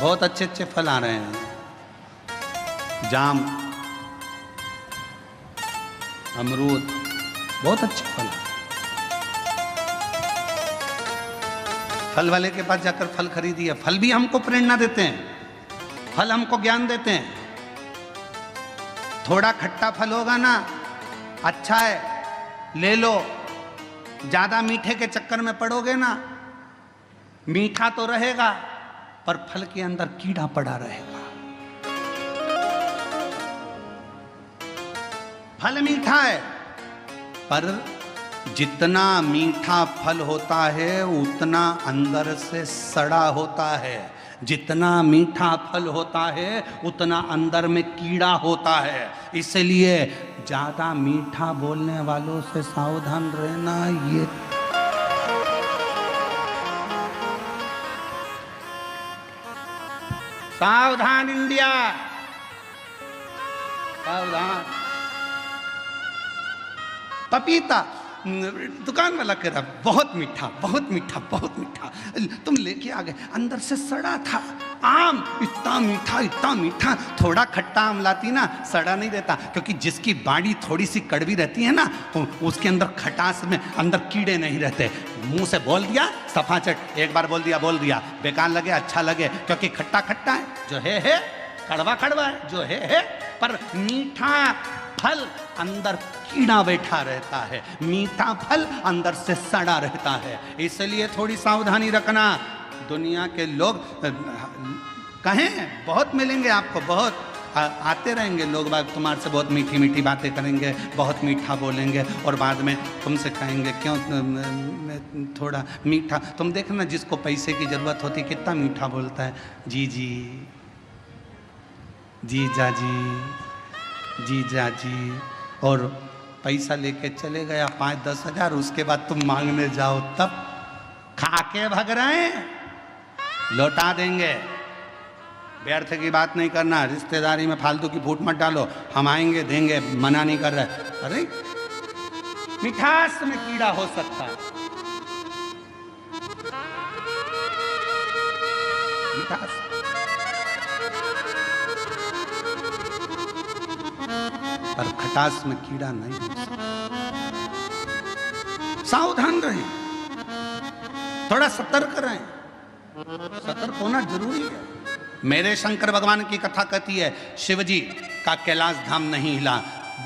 बहुत अच्छे अच्छे फल आ रहे हैं। जाम, अमरूद बहुत अच्छे फल है। फल वाले के पास जाकर फल खरीदिए। फल भी हमको प्रेरणा देते हैं, फल हमको ज्ञान देते हैं। थोड़ा खट्टा फल होगा ना, अच्छा है, ले लो। ज्यादा मीठे के चक्कर में पड़ोगे ना, मीठा तो रहेगा पर फल के अंदर कीड़ा पड़ा रहेगा। फल मीठा है पर जितना मीठा फल होता है उतना अंदर से सड़ा होता है। जितना मीठा फल होता है उतना अंदर में कीड़ा होता है। इसलिए ज्यादा मीठा बोलने वालों से सावधान रहना। ये सावधान इंडिया, सावधान। पपीता दुकान वाला कह रहा बहुत मीठा, बहुत मीठा, बहुत मीठा। तुम लेके आ गए, अंदर से सड़ा था। आम इतना मीठा, इतना मीठा। थोड़ा खट्टा आम लाती ना, सड़ा नहीं रहता, क्योंकि जिसकी बाड़ी थोड़ी सी कड़वी रहती है ना, उसके अंदर खटास में अंदर कीड़े नहीं रहते। मुंह से बोल दिया सफाचट, एक बार बोल दिया, बेकार लगे अच्छा लगे, क्योंकि खट्टा खट्टा है, जो है कड़वा कड़वा है, जो है। पर मीठा फल अंदर कीड़ा बैठा रहता है, मीठा फल अंदर से सड़ा रहता है। इसलिए थोड़ी सावधानी रखना। दुनिया के लोग कहें बहुत मिलेंगे आपको, बहुत आते रहेंगे लोग बाग, तुम्हारे से बहुत मीठी मीठी बातें करेंगे, बहुत मीठा बोलेंगे और बाद में तुमसे कहेंगे क्यों थोड़ा मीठा। तुम देखना जिसको पैसे की जरूरत होती कितना मीठा बोलता है, जी जी, जीजा जी, जीजा जी। और पैसा लेके चले गया 5-10 हजार, उसके बाद तुम मांगने जाओ तब खाके भग रहे हैं, लौटा देंगे। व्यर्थ की बात नहीं करना, रिश्तेदारी में फालतू की फूट मत डालो। हम आएंगे देंगे, मना नहीं कर रहे। अरे मिठास में कीड़ा हो सकता है, मिठास। पर खटास में कीड़ा नहीं हो सकता। सावधान रहें, थोड़ा सतर्क रहें। सतर्क होना जरूरी है। मेरे शंकर भगवान की कथा कहती है, शिव जी का कैलाश धाम नहीं हिला।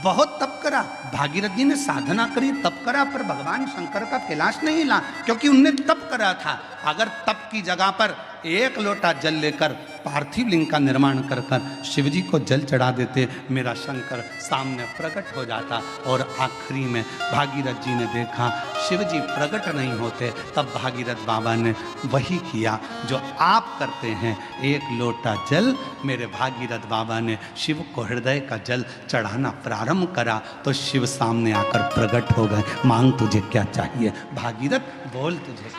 बहुत तप करा, भागीरथ जी ने साधना करी, तप करा, पर भगवान शंकर का कैलाश नहीं हिला, क्योंकि उनने तप करा था। अगर तप की जगह पर एक लोटा जल लेकर पार्थिव लिंग का निर्माण कर कर शिव जी को जल चढ़ा देते, मेरा शंकर सामने प्रकट हो जाता। और आखिरी में भागीरथ जी ने देखा शिव जी प्रकट नहीं होते, तब भागीरथ बाबा ने वही किया जो आप करते हैं। एक लोटा जल मेरे भागीरथ बाबा ने शिव को हृदय का जल चढ़ाना प्रारंभ करा तो शिव सामने आकर प्रकट हो गए। मांग तुझे क्या चाहिए भागीरथ, बोल तुझे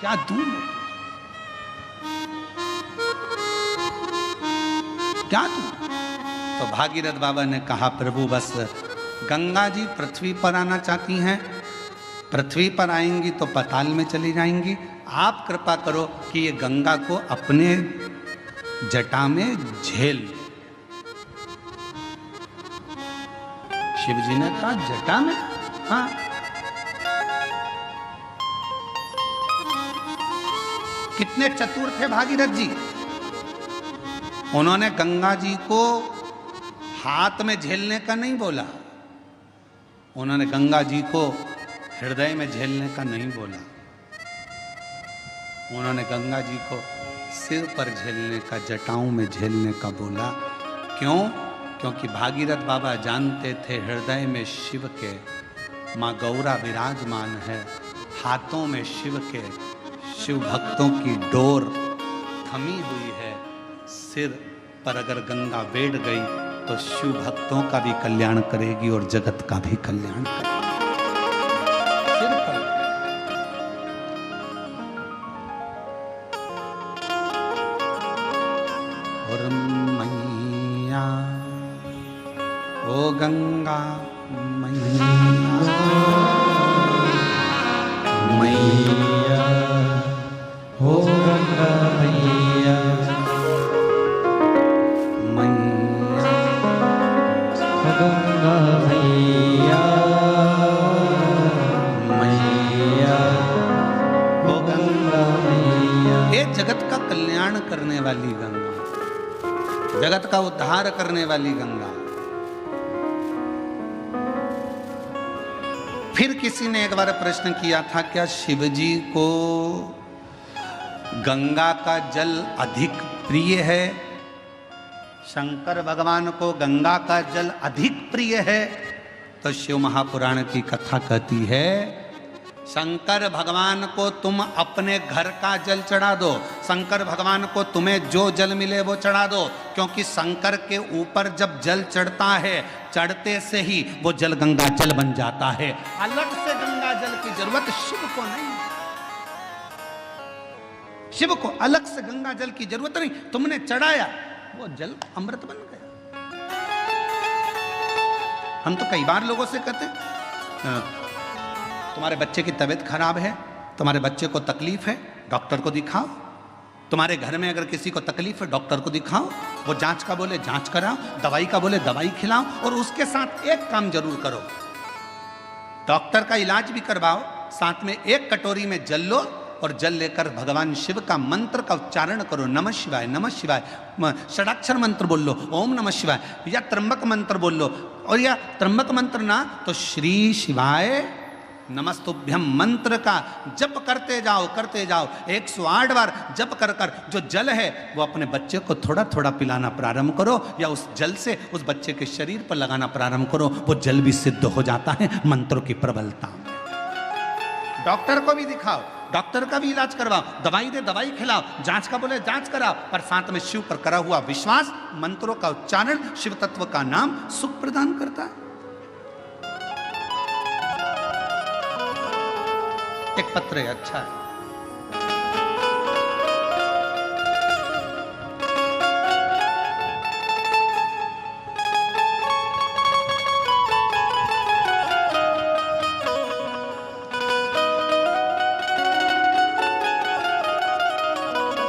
क्या दूं मैं, क्या दूं। तो भागीरथ बाबा ने कहा प्रभु बस गंगा जी पृथ्वी पर आना चाहती हैं, पृथ्वी पर आएंगी तो पाताल में चली जाएंगी। आप कृपा करो कि ये गंगा को अपने जटा में झेल। शिव जी ने कहा जटा में, हाँ। कितने चतुर थे भागीरथ जी। उन्होंने गंगा जी को हाथ में झेलने का नहीं बोला, उन्होंने गंगा जी को हृदय में झेलने का नहीं बोला, उन्होंने गंगा जी को सिर पर झेलने का, जटाओं में झेलने का बोला। क्यों? क्योंकि भागीरथ बाबा जानते थे हृदय में शिव के माँ गौरा विराजमान है, हाथों में शिव के, शिव भक्तों की डोर थमी हुई है। सिर पर अगर गंगा बैठ गई तो शिव भक्तों का भी कल्याण करेगी और जगत का भी कल्याण करेगी। सिर पर और मैया ओ गंगा मैया, मैया हो गंगा मैया, मैया गंगा मैया। जगत का उद्धार करने वाली गंगा। फिर किसी ने एक बार प्रश्न किया था, क्या शिव जी को गंगा का जल अधिक प्रिय है? शंकर भगवान को गंगा का जल अधिक प्रिय है? तो शिव महापुराण की कथा कहती है, शंकर भगवान को तुम अपने घर का जल चढ़ा दो, शंकर भगवान को तुम्हें जो जल मिले वो चढ़ा दो, क्योंकि शंकर के ऊपर जब जल चढ़ता है, चढ़ते से ही वो जल गंगा जल बन जाता है। अलग से गंगा जल की जरूरत शिव को नहीं, शिव को अलग से गंगा जल की जरूरत नहीं। तुमने चढ़ाया, वो जल अमृत बन गया। हम तो कई बार लोगों से कहते तुम्हारे बच्चे की तबीयत खराब है, तुम्हारे बच्चे को तकलीफ है, डॉक्टर को दिखाओ। तुम्हारे घर में अगर किसी को तकलीफ है, डॉक्टर को दिखाओ। वो जांच का बोले जांच कराओ, दवाई का बोले दवाई खिलाओ, और उसके साथ एक काम जरूर करो, डॉक्टर का इलाज भी करवाओ, साथ में एक कटोरी में जल लो और जल लेकर भगवान शिव का मंत्र का उच्चारण करो। नमः शिवाय, नमः शिवाय, षडाक्षर मंत्र बोल लो, ओम नमः शिवाय, या त्र्यंबक मंत्र बोल लो, और या त्र्यंबक मंत्र ना तो श्री शिवाय नमस्तुभ्यम मंत्र का जप करते जाओ 108 बार जप कर कर जो जल है वो अपने बच्चे को थोड़ा थोड़ा पिलाना प्रारंभ करो, या उस जल से उस बच्चे के शरीर पर लगाना प्रारंभ करो। वो जल भी सिद्ध हो जाता है मंत्रों की प्रबलता में। डॉक्टर को भी दिखाओ, डॉक्टर का भी इलाज करवाओ, दवाई दे दवाई खिलाओ, जांच का बोले जांच कराओ, पर साथ में शिव पर करा हुआ विश्वास, मंत्रों का उच्चारण, शिव तत्व का नाम सुख प्रदान करता है। एक पत्र है, अच्छा है।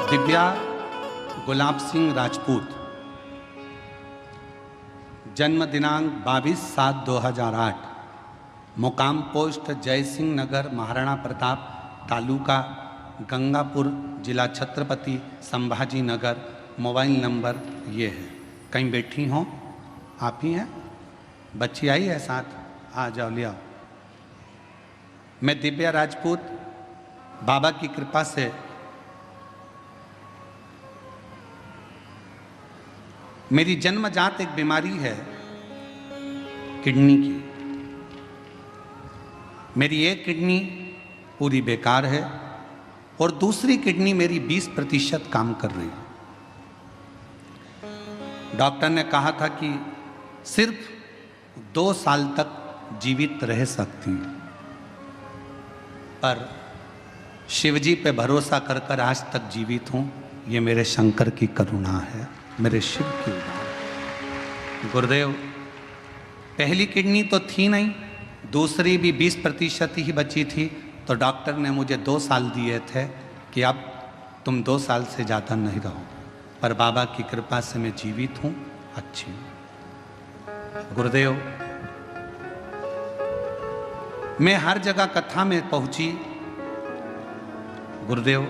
दिव्या गुलाब सिंह राजपूत, जन्म दिनांक 22/7/2008, मुकाम पोस्ट जय सिंह नगर, महाराणा प्रताप, तालुका गंगापुर, जिला छत्रपति संभाजी नगर। मोबाइल नंबर ये है। कहीं बैठी हो? आप ही हैं? बच्ची आई है साथ? आ जाओ, ले आओ। मैं दिव्या राजपूत, बाबा की कृपा से मेरी जन्मजात एक बीमारी है किडनी की। मेरी एक किडनी पूरी बेकार है और दूसरी किडनी मेरी 20% काम कर रही है। डॉक्टर ने कहा था कि सिर्फ 2 साल तक जीवित रह सकती है, पर शिवजी पे भरोसा कर कर आज तक जीवित हूँ। ये मेरे शंकर की करुणा है, मेरे शिव की उदाहरण। गुरुदेव, पहली किडनी तो थी नहीं, दूसरी भी 20% ही बची थी, तो डॉक्टर ने मुझे 2 साल दिए थे कि अब तुम 2 साल से ज़्यादा नहीं रहो, पर बाबा की कृपा से मैं जीवित हूँ, अच्छी हूँ। गुरुदेव, मैं हर जगह कथा में पहुँची। गुरुदेव,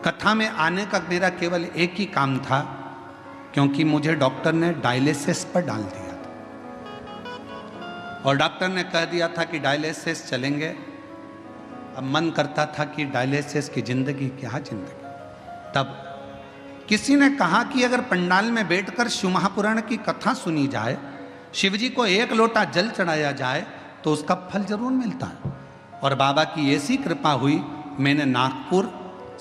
कथा में आने का मेरा केवल एक ही काम था, क्योंकि मुझे डॉक्टर ने डायलिसिस पर डाल दिया था और डॉक्टर ने कह दिया था कि डायलिसिस चलेंगे। अब मन करता था कि डायलिसिस की जिंदगी क्या जिंदगी। तब किसी ने कहा कि अगर पंडाल में बैठकर शिव महापुराण की कथा सुनी जाए, शिवजी को 1 लोटा जल चढ़ाया जाए, तो उसका फल जरूर मिलता है। और बाबा की ऐसी कृपा हुई, मैंने नागपुर,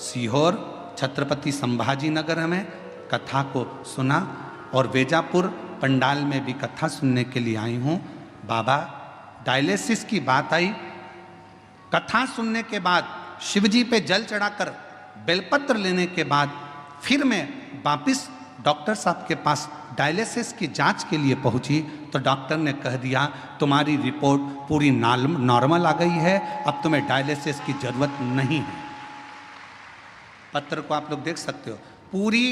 सीहोर, छत्रपति संभाजी नगर में कथा को सुना और वेजापुर पंडाल में भी कथा सुनने के लिए आई हूँ। बाबा, डायलिसिस की बात आई, कथा सुनने के बाद, शिवजी पे जल चढ़ाकर बेलपत्र लेने के बाद फिर मैं वापिस डॉक्टर साहब के पास डायलिसिस की जांच के लिए पहुंची, तो डॉक्टर ने कह दिया तुम्हारी रिपोर्ट पूरी नॉर्मल आ गई है, अब तुम्हें डायलिसिस की जरूरत नहीं है। पत्र को आप लोग देख सकते हो, पूरी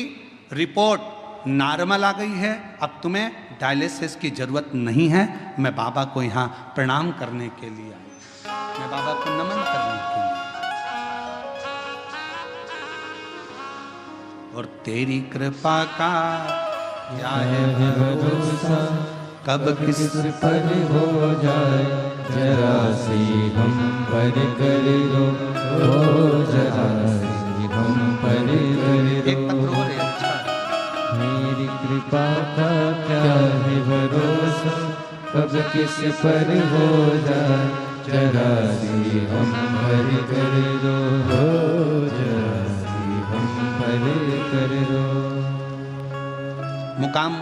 रिपोर्ट नॉर्मल आ गई है, अब तुम्हें डायलिसिस की जरूरत नहीं है। मैं बाबा को यहाँ प्रणाम करने के लिए आई, मैं बाबा को नमन करने के लिए। और तेरी कृपा का क्या है भरोसा, कब किस पर हो जाए, जरा सी हम पर कर दो, ओ जरा सी हम पर कर एक पत्र दो। हो रे, अच्छा मेरी कृपा का क्या है भरोसा, कब किस पर हो जाए, जरा सी हम पर कर दो, ओ जरा सी हम पर कर दो। मुकाम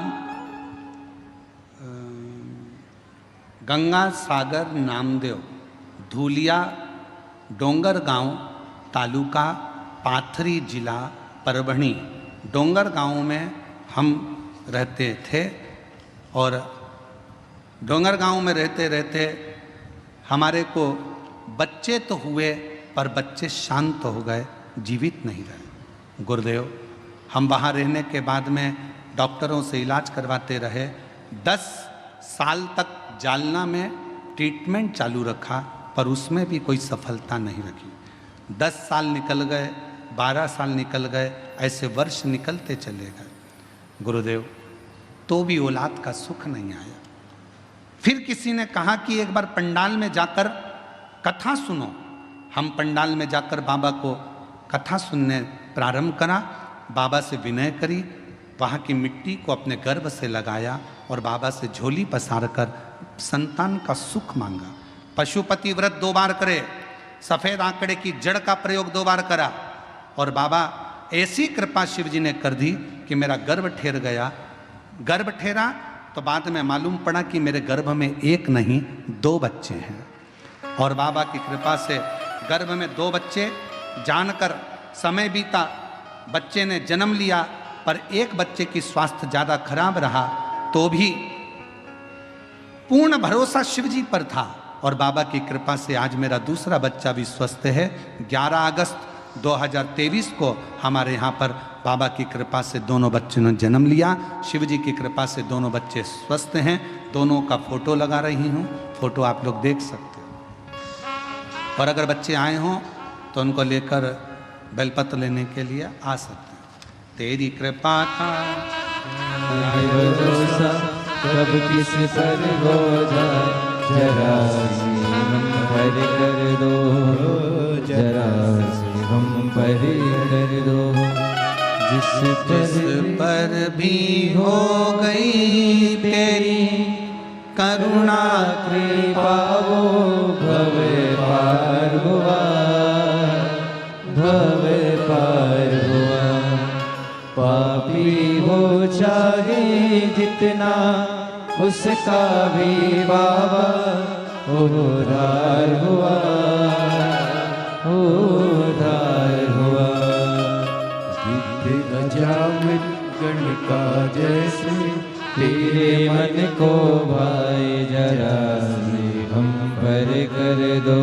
गंगा सागर नामदेव, धूलिया डोंगर गांव, तालुका पाथरी, जिला परभणी। डोंगर गांव में हम रहते थे और डोंगर गांव में रहते रहते हमारे को बच्चे तो हुए पर बच्चे शांत हो गए, जीवित नहीं रहे। गुरुदेव, हम वहाँ रहने के बाद में डॉक्टरों से इलाज करवाते रहे। 10 साल तक जालना में ट्रीटमेंट चालू रखा पर उसमें भी कोई सफलता नहीं रखी। 10 साल निकल गए, 12 साल निकल गए, ऐसे वर्ष निकलते चले गए। गुरुदेव, तो भी औलाद का सुख नहीं आया। फिर किसी ने कहा कि एक बार पंडाल में जाकर कथा सुनो। हम पंडाल में जाकर बाबा को कथा सुनने प्रारंभ करा। बाबा से विनय करी, वहाँ की मिट्टी को अपने गर्भ से लगाया और बाबा से झोली पसार कर संतान का सुख मांगा। पशुपति व्रत 2 बार करे, सफ़ेद आंकड़े की जड़ का प्रयोग 2 बार करा और बाबा ऐसी कृपा शिव जी ने कर दी कि मेरा गर्भ ठहर गया। गर्भ ठहरा तो बाद में मालूम पड़ा कि मेरे गर्भ में 1 नहीं 2 बच्चे हैं और बाबा की कृपा से गर्भ में 2 बच्चे। जानकर समय बीता, बच्चे ने जन्म लिया पर एक बच्चे की स्वास्थ्य ज़्यादा खराब रहा, तो भी पूर्ण भरोसा शिव जी पर था और बाबा की कृपा से आज मेरा दूसरा बच्चा भी स्वस्थ है। 11 अगस्त 2023 को हमारे यहाँ पर बाबा की कृपा से दोनों बच्चों ने जन्म लिया। शिव जी की कृपा से दोनों बच्चे स्वस्थ हैं। दोनों का फोटो लगा रही हूँ, फोटो आप लोग देख सकते हो। और अगर बच्चे आए हों तो उनको लेकर बेलपत्र लेने के लिए आ सकते हैं। तेरी कृपा का भरोसा, कब किस पर हो जाए, जरा सी हम पर कर दो, जरा सी हम पर कर दो। जिस पर भी हो गई तेरी करुणा कृपा, वो भव पार हुआ, भव पार हुआ। पापी हो चाहे जितना, उसका भी बाबा उद्धार हुआ, उद्धार हुआ। गिद्ध अजामिल गणिका जैसे, तेरे मन को भाई जरा सी हम पर कर दो,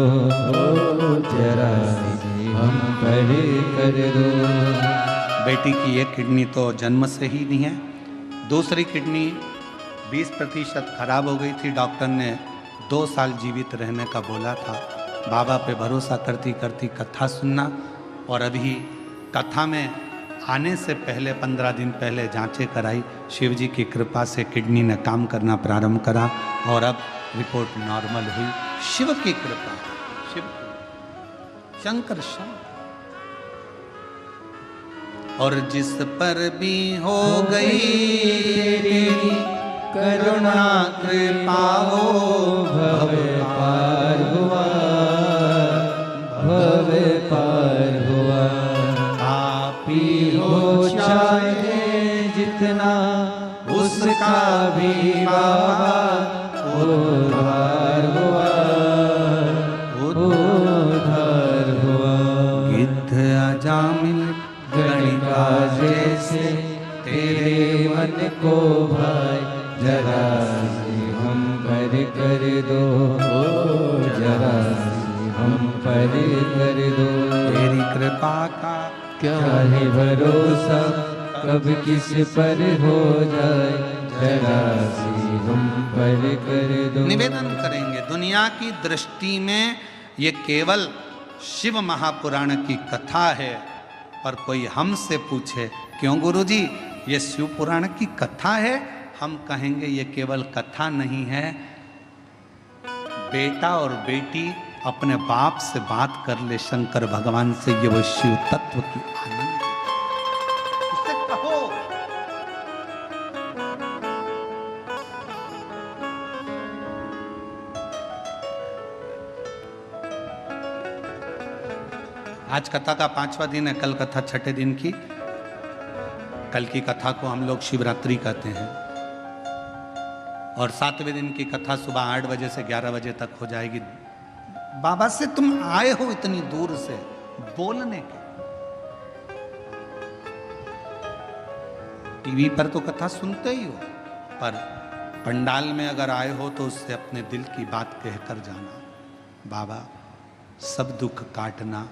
जरा सी हम पर कर दो। बेटी की एक किडनी तो जन्म से ही नहीं है, दूसरी किडनी 20% खराब हो गई थी। डॉक्टर ने 2 साल जीवित रहने का बोला था। बाबा पे भरोसा करती करती कथा सुनना और अभी कथा में आने से पहले 15 दिन पहले जांचें कराई। शिव जी की कृपा से किडनी ने काम करना प्रारंभ करा और अब रिपोर्ट नॉर्मल हुई। शिव की कृपा, शिव शंकर शंकर। और जिस पर भी हो गई तेरी करुणा कृपा, हो भव पार हुआ, भव पार हुआ। आपी हो चाहे जितना, उसका भी बाबा उद्धार हुआ, उद्धार हुआ। गिद्ध अजामिल गणिका जैसे, तेरे मन को भाई जरा सी हम पर कर दो, जरा सी हम पर कर दो। तेरी कृपा का क्या है भरोसा, कब किस पर हो जाए, जरा सी हम पर कर दो। निवेदन करेंगे, दुनिया की दृष्टि में ये केवल शिव महापुराण की कथा है, पर कोई हमसे पूछे क्यों गुरुजी? ये शिव पुराण की कथा है। हम कहेंगे ये केवल कथा नहीं है, बेटा और बेटी अपने बाप से बात कर ले शंकर भगवान से, ये वो शिव तत्व की आनंद उसे कहो। आज कथा का 5वां दिन है, कल कथा 6ठे दिन की। कल की कथा को हम लोग शिवरात्रि कहते हैं और 7वें दिन की कथा सुबह 8 बजे से 11 बजे तक हो जाएगी। बाबा से तुम आए हो इतनी दूर से बोलने के, टीवी पर तो कथा सुनते ही हो, पर पंडाल में अगर आए हो तो उससे अपने दिल की बात कहकर जाना। बाबा सब दुख काटना,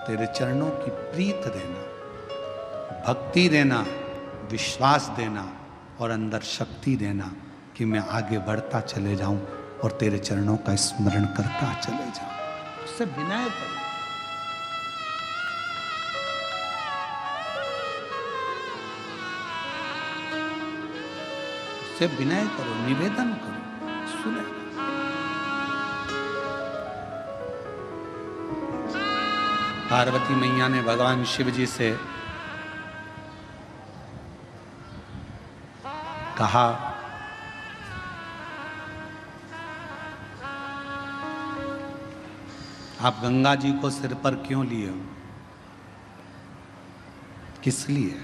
तेरे चरणों की प्रीत देना, भक्ति देना, विश्वास देना और अंदर शक्ति देना कि मैं आगे बढ़ता चले जाऊं और तेरे चरणों का स्मरण करता चले जाऊं। उससे विनय करो, उससे विनय करो, निवेदन करो, सुने। पार्वती मैया ने भगवान शिव जी से कहा, आप गंगा जी को सिर पर क्यों लिए हो? किस लिए?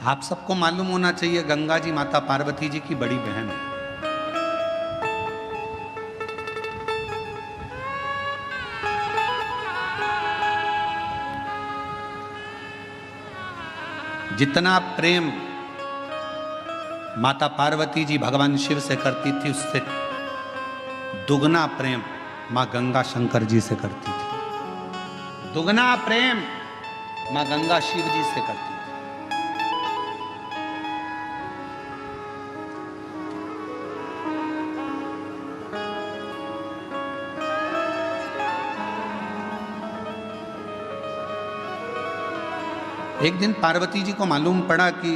आप सबको मालूम होना चाहिए गंगा जी माता पार्वती जी की बड़ी बहन है। जितना प्रेम माता पार्वती जी भगवान शिव से करती थी, उससे दुगना प्रेम मां गंगा शंकर जी से करती थी। दुगना प्रेम मां गंगा शिव जी से करती थी। एक दिन पार्वती जी को मालूम पड़ा कि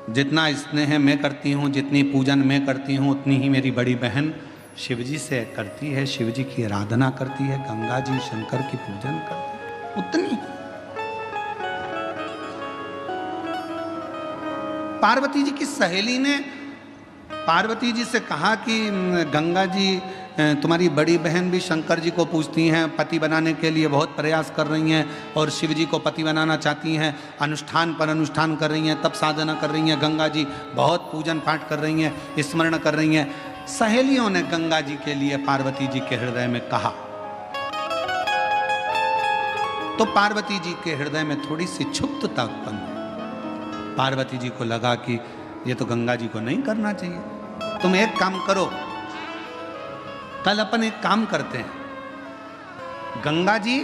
जितना स्नेह मैं करती हूँ, जितनी पूजन मैं करती हूँ, उतनी ही मेरी बड़ी बहन शिवजी से करती है, शिवजी की आराधना करती है, गंगा जी शंकर की पूजन करती है, उतनी। पार्वती जी की सहेली ने पार्वती जी से कहा कि गंगा जी तुम्हारी बड़ी बहन भी शंकर जी को पूजती हैं, पति बनाने के लिए बहुत प्रयास कर रही हैं और शिव जी को पति बनाना चाहती हैं, अनुष्ठान पर अनुष्ठान कर रही हैं, तप साधना कर रही हैं, गंगा जी बहुत पूजन पाठ कर रही हैं, स्मरण कर रही हैं। सहेलियों ने गंगा जी के लिए पार्वती जी के हृदय में कहा, तो पार्वती जी के हृदय में थोड़ी सी क्षुब्धता उत्पन्न हुई। पार्वती जी को लगा कि ये तो गंगा जी को नहीं करना चाहिए, तुम एक काम करो, कल अपन एक काम करते हैं, गंगा जी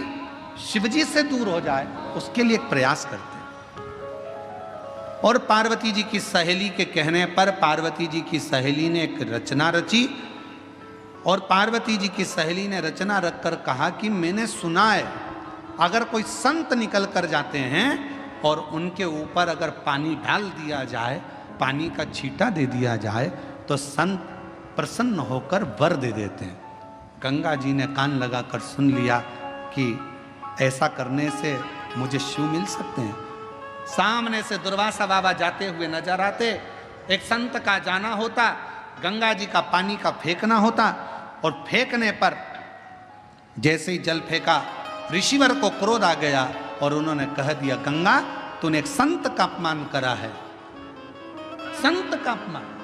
शिवजी से दूर हो जाए उसके लिए एक प्रयास करते हैं। और पार्वती जी की सहेली के कहने पर पार्वती जी की सहेली ने एक रचना रची और पार्वती जी की सहेली ने रचना रखकर कहा कि मैंने सुना है अगर कोई संत निकल कर जाते हैं और उनके ऊपर अगर पानी डाल दिया जाए, पानी का छींटा दे दिया जाए तो संत प्रसन्न होकर वर दे देते हैं। गंगा जी ने कान लगाकर सुन लिया कि ऐसा करने से मुझे शिव मिल सकते हैं। सामने से दुर्वासा बाबा जाते हुए नजर आते, एक संत का जाना होता, गंगा जी का पानी का फेंकना होता और फेंकने पर जैसे ही जल फेंका ऋषिवर को क्रोध आ गया और उन्होंने कह दिया, गंगा तूने एक संत का अपमान करा है, संत का अपमान।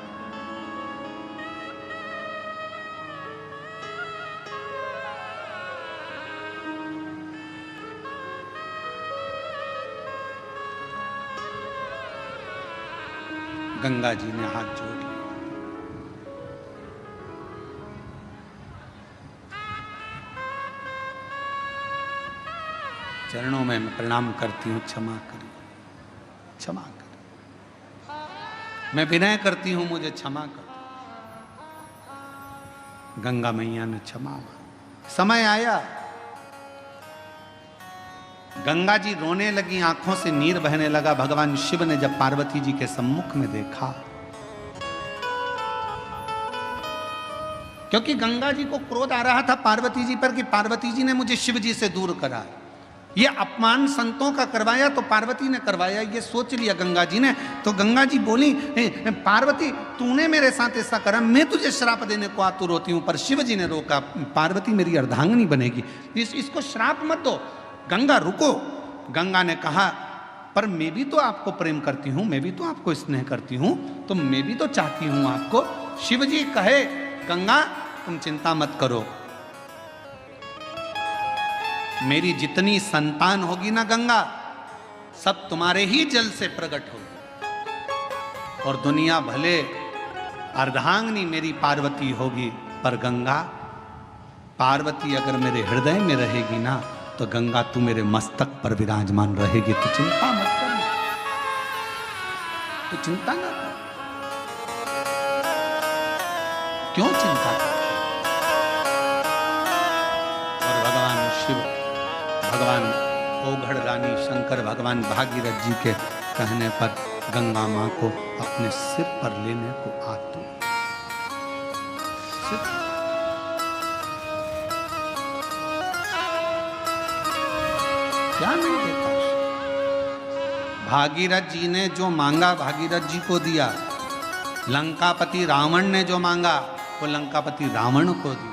गंगा जी ने हाथ जोड़ लिया, चरणों में मैं प्रणाम करती हूँ, क्षमा करिए, क्षमा करिए, मैं विनय करती हूँ, मुझे क्षमा कर। गंगा मैया ने क्षमा मांगी। समय आया गंगा जी रोने लगी, आंखों से नीर बहने लगा। भगवान शिव ने जब पार्वती जी के सम्मुख में देखा, क्योंकि गंगा जी को क्रोध आ रहा था पार्वती जी पर कि पार्वती जी ने मुझे शिव जी से दूर करा, ये अपमान संतों का करवाया तो पार्वती ने करवाया, ये सोच लिया गंगा जी ने। तो गंगा जी बोली, पार्वती तूने मेरे साथ ऐसा करा, मैं तुझे श्राप देने को आतुर होती हूं। पर शिव जी ने रोका, पार्वती मेरी अर्धांगिनी बनेगी, इसको श्राप मत दो। गंगा रुको। गंगा ने कहा, पर मैं भी तो आपको प्रेम करती हूं, मैं भी तो आपको स्नेह करती हूं, तो मैं भी तो चाहती हूं आपको। शिव जी कहे, गंगा तुम चिंता मत करो, मेरी जितनी संतान होगी ना गंगा, सब तुम्हारे ही जल से प्रकट होगी, और दुनिया भले अर्धांगिनी मेरी पार्वती होगी, पर गंगा पार्वती अगर मेरे हृदय में रहेगी ना, तो गंगा तू मेरे मस्तक पर विराजमान रहेगी। तू चिंता मत कर, तू चिंता ना कर। क्यों चिंता कर? और भगवान शिव, भगवान ओघड़ रानी शंकर, भगवान भागीरथ जी के कहने पर गंगा मां को अपने सिर पर लेने को आतुर। क्या नहीं देता? भागीरथ जी ने जो मांगा भागीरथ जी को दिया, लंकापति रावण ने जो मांगा वो लंकापति रावण को दिया।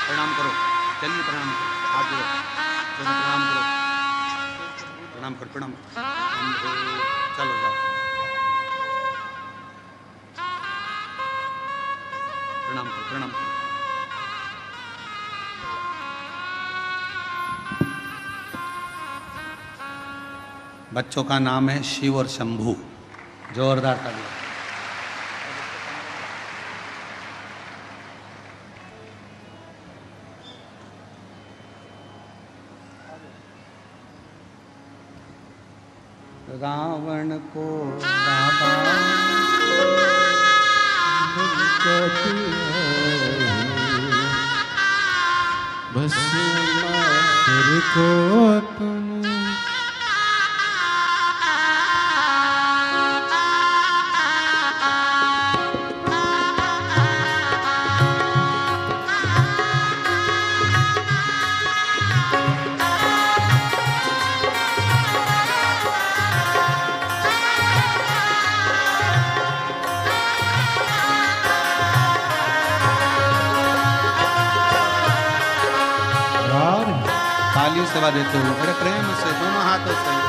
प्रणाम करो, चलिए प्रणाम करो, हाथ जोड़ो, प्रणाम करो, प्रणाम करो, प्रणाम करो, चलो जाओ, प्रणाम करो, प्रणाम करो। बच्चों का नाम है शिव और शंभू। जोरदार ताली। रावण को बस सिर को तुम ताली सेवा देते हुए बड़े प्रेम से दोनों हाथों से।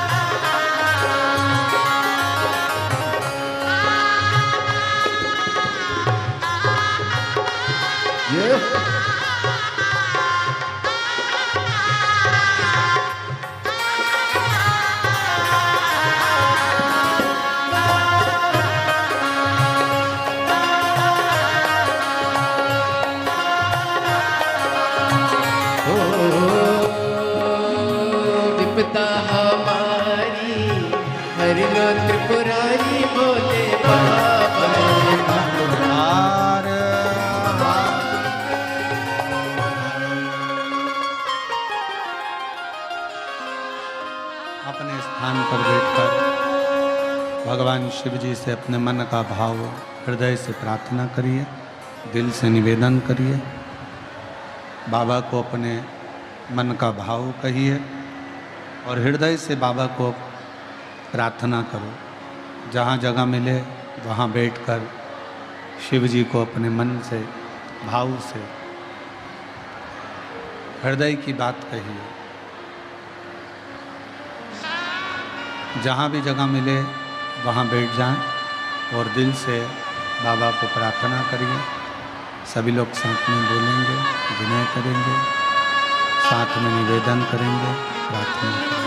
विपदा हमारी हर लो त्रिपुरारी बोले बाबा। अपने स्थान पर बैठकर भगवान शिव जी से अपने मन का भाव हृदय से प्रार्थना करिए, दिल से निवेदन करिए। बाबा को अपने मन का भाव कहिए और हृदय से बाबा को प्रार्थना करो। जहाँ जगह मिले वहाँ बैठकर शिव जी को अपने मन से भाव से हृदय की बात कहिए। जहाँ भी जगह मिले वहाँ बैठ जाएं और दिल से बाबा को प्रार्थना करिए। सभी लोग साथ में बोलेंगे, विनय करेंगे, साथ में निवेदन करेंगे, प्रार्थना करेंगे।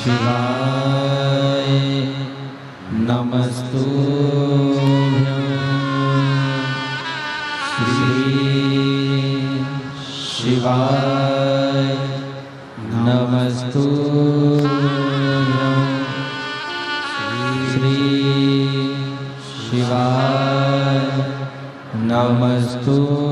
शिवाय नमस्तुभ्यं श्री शिवाय नमस्तुभ्यं श्री शिवाय नमस्तुभ्यं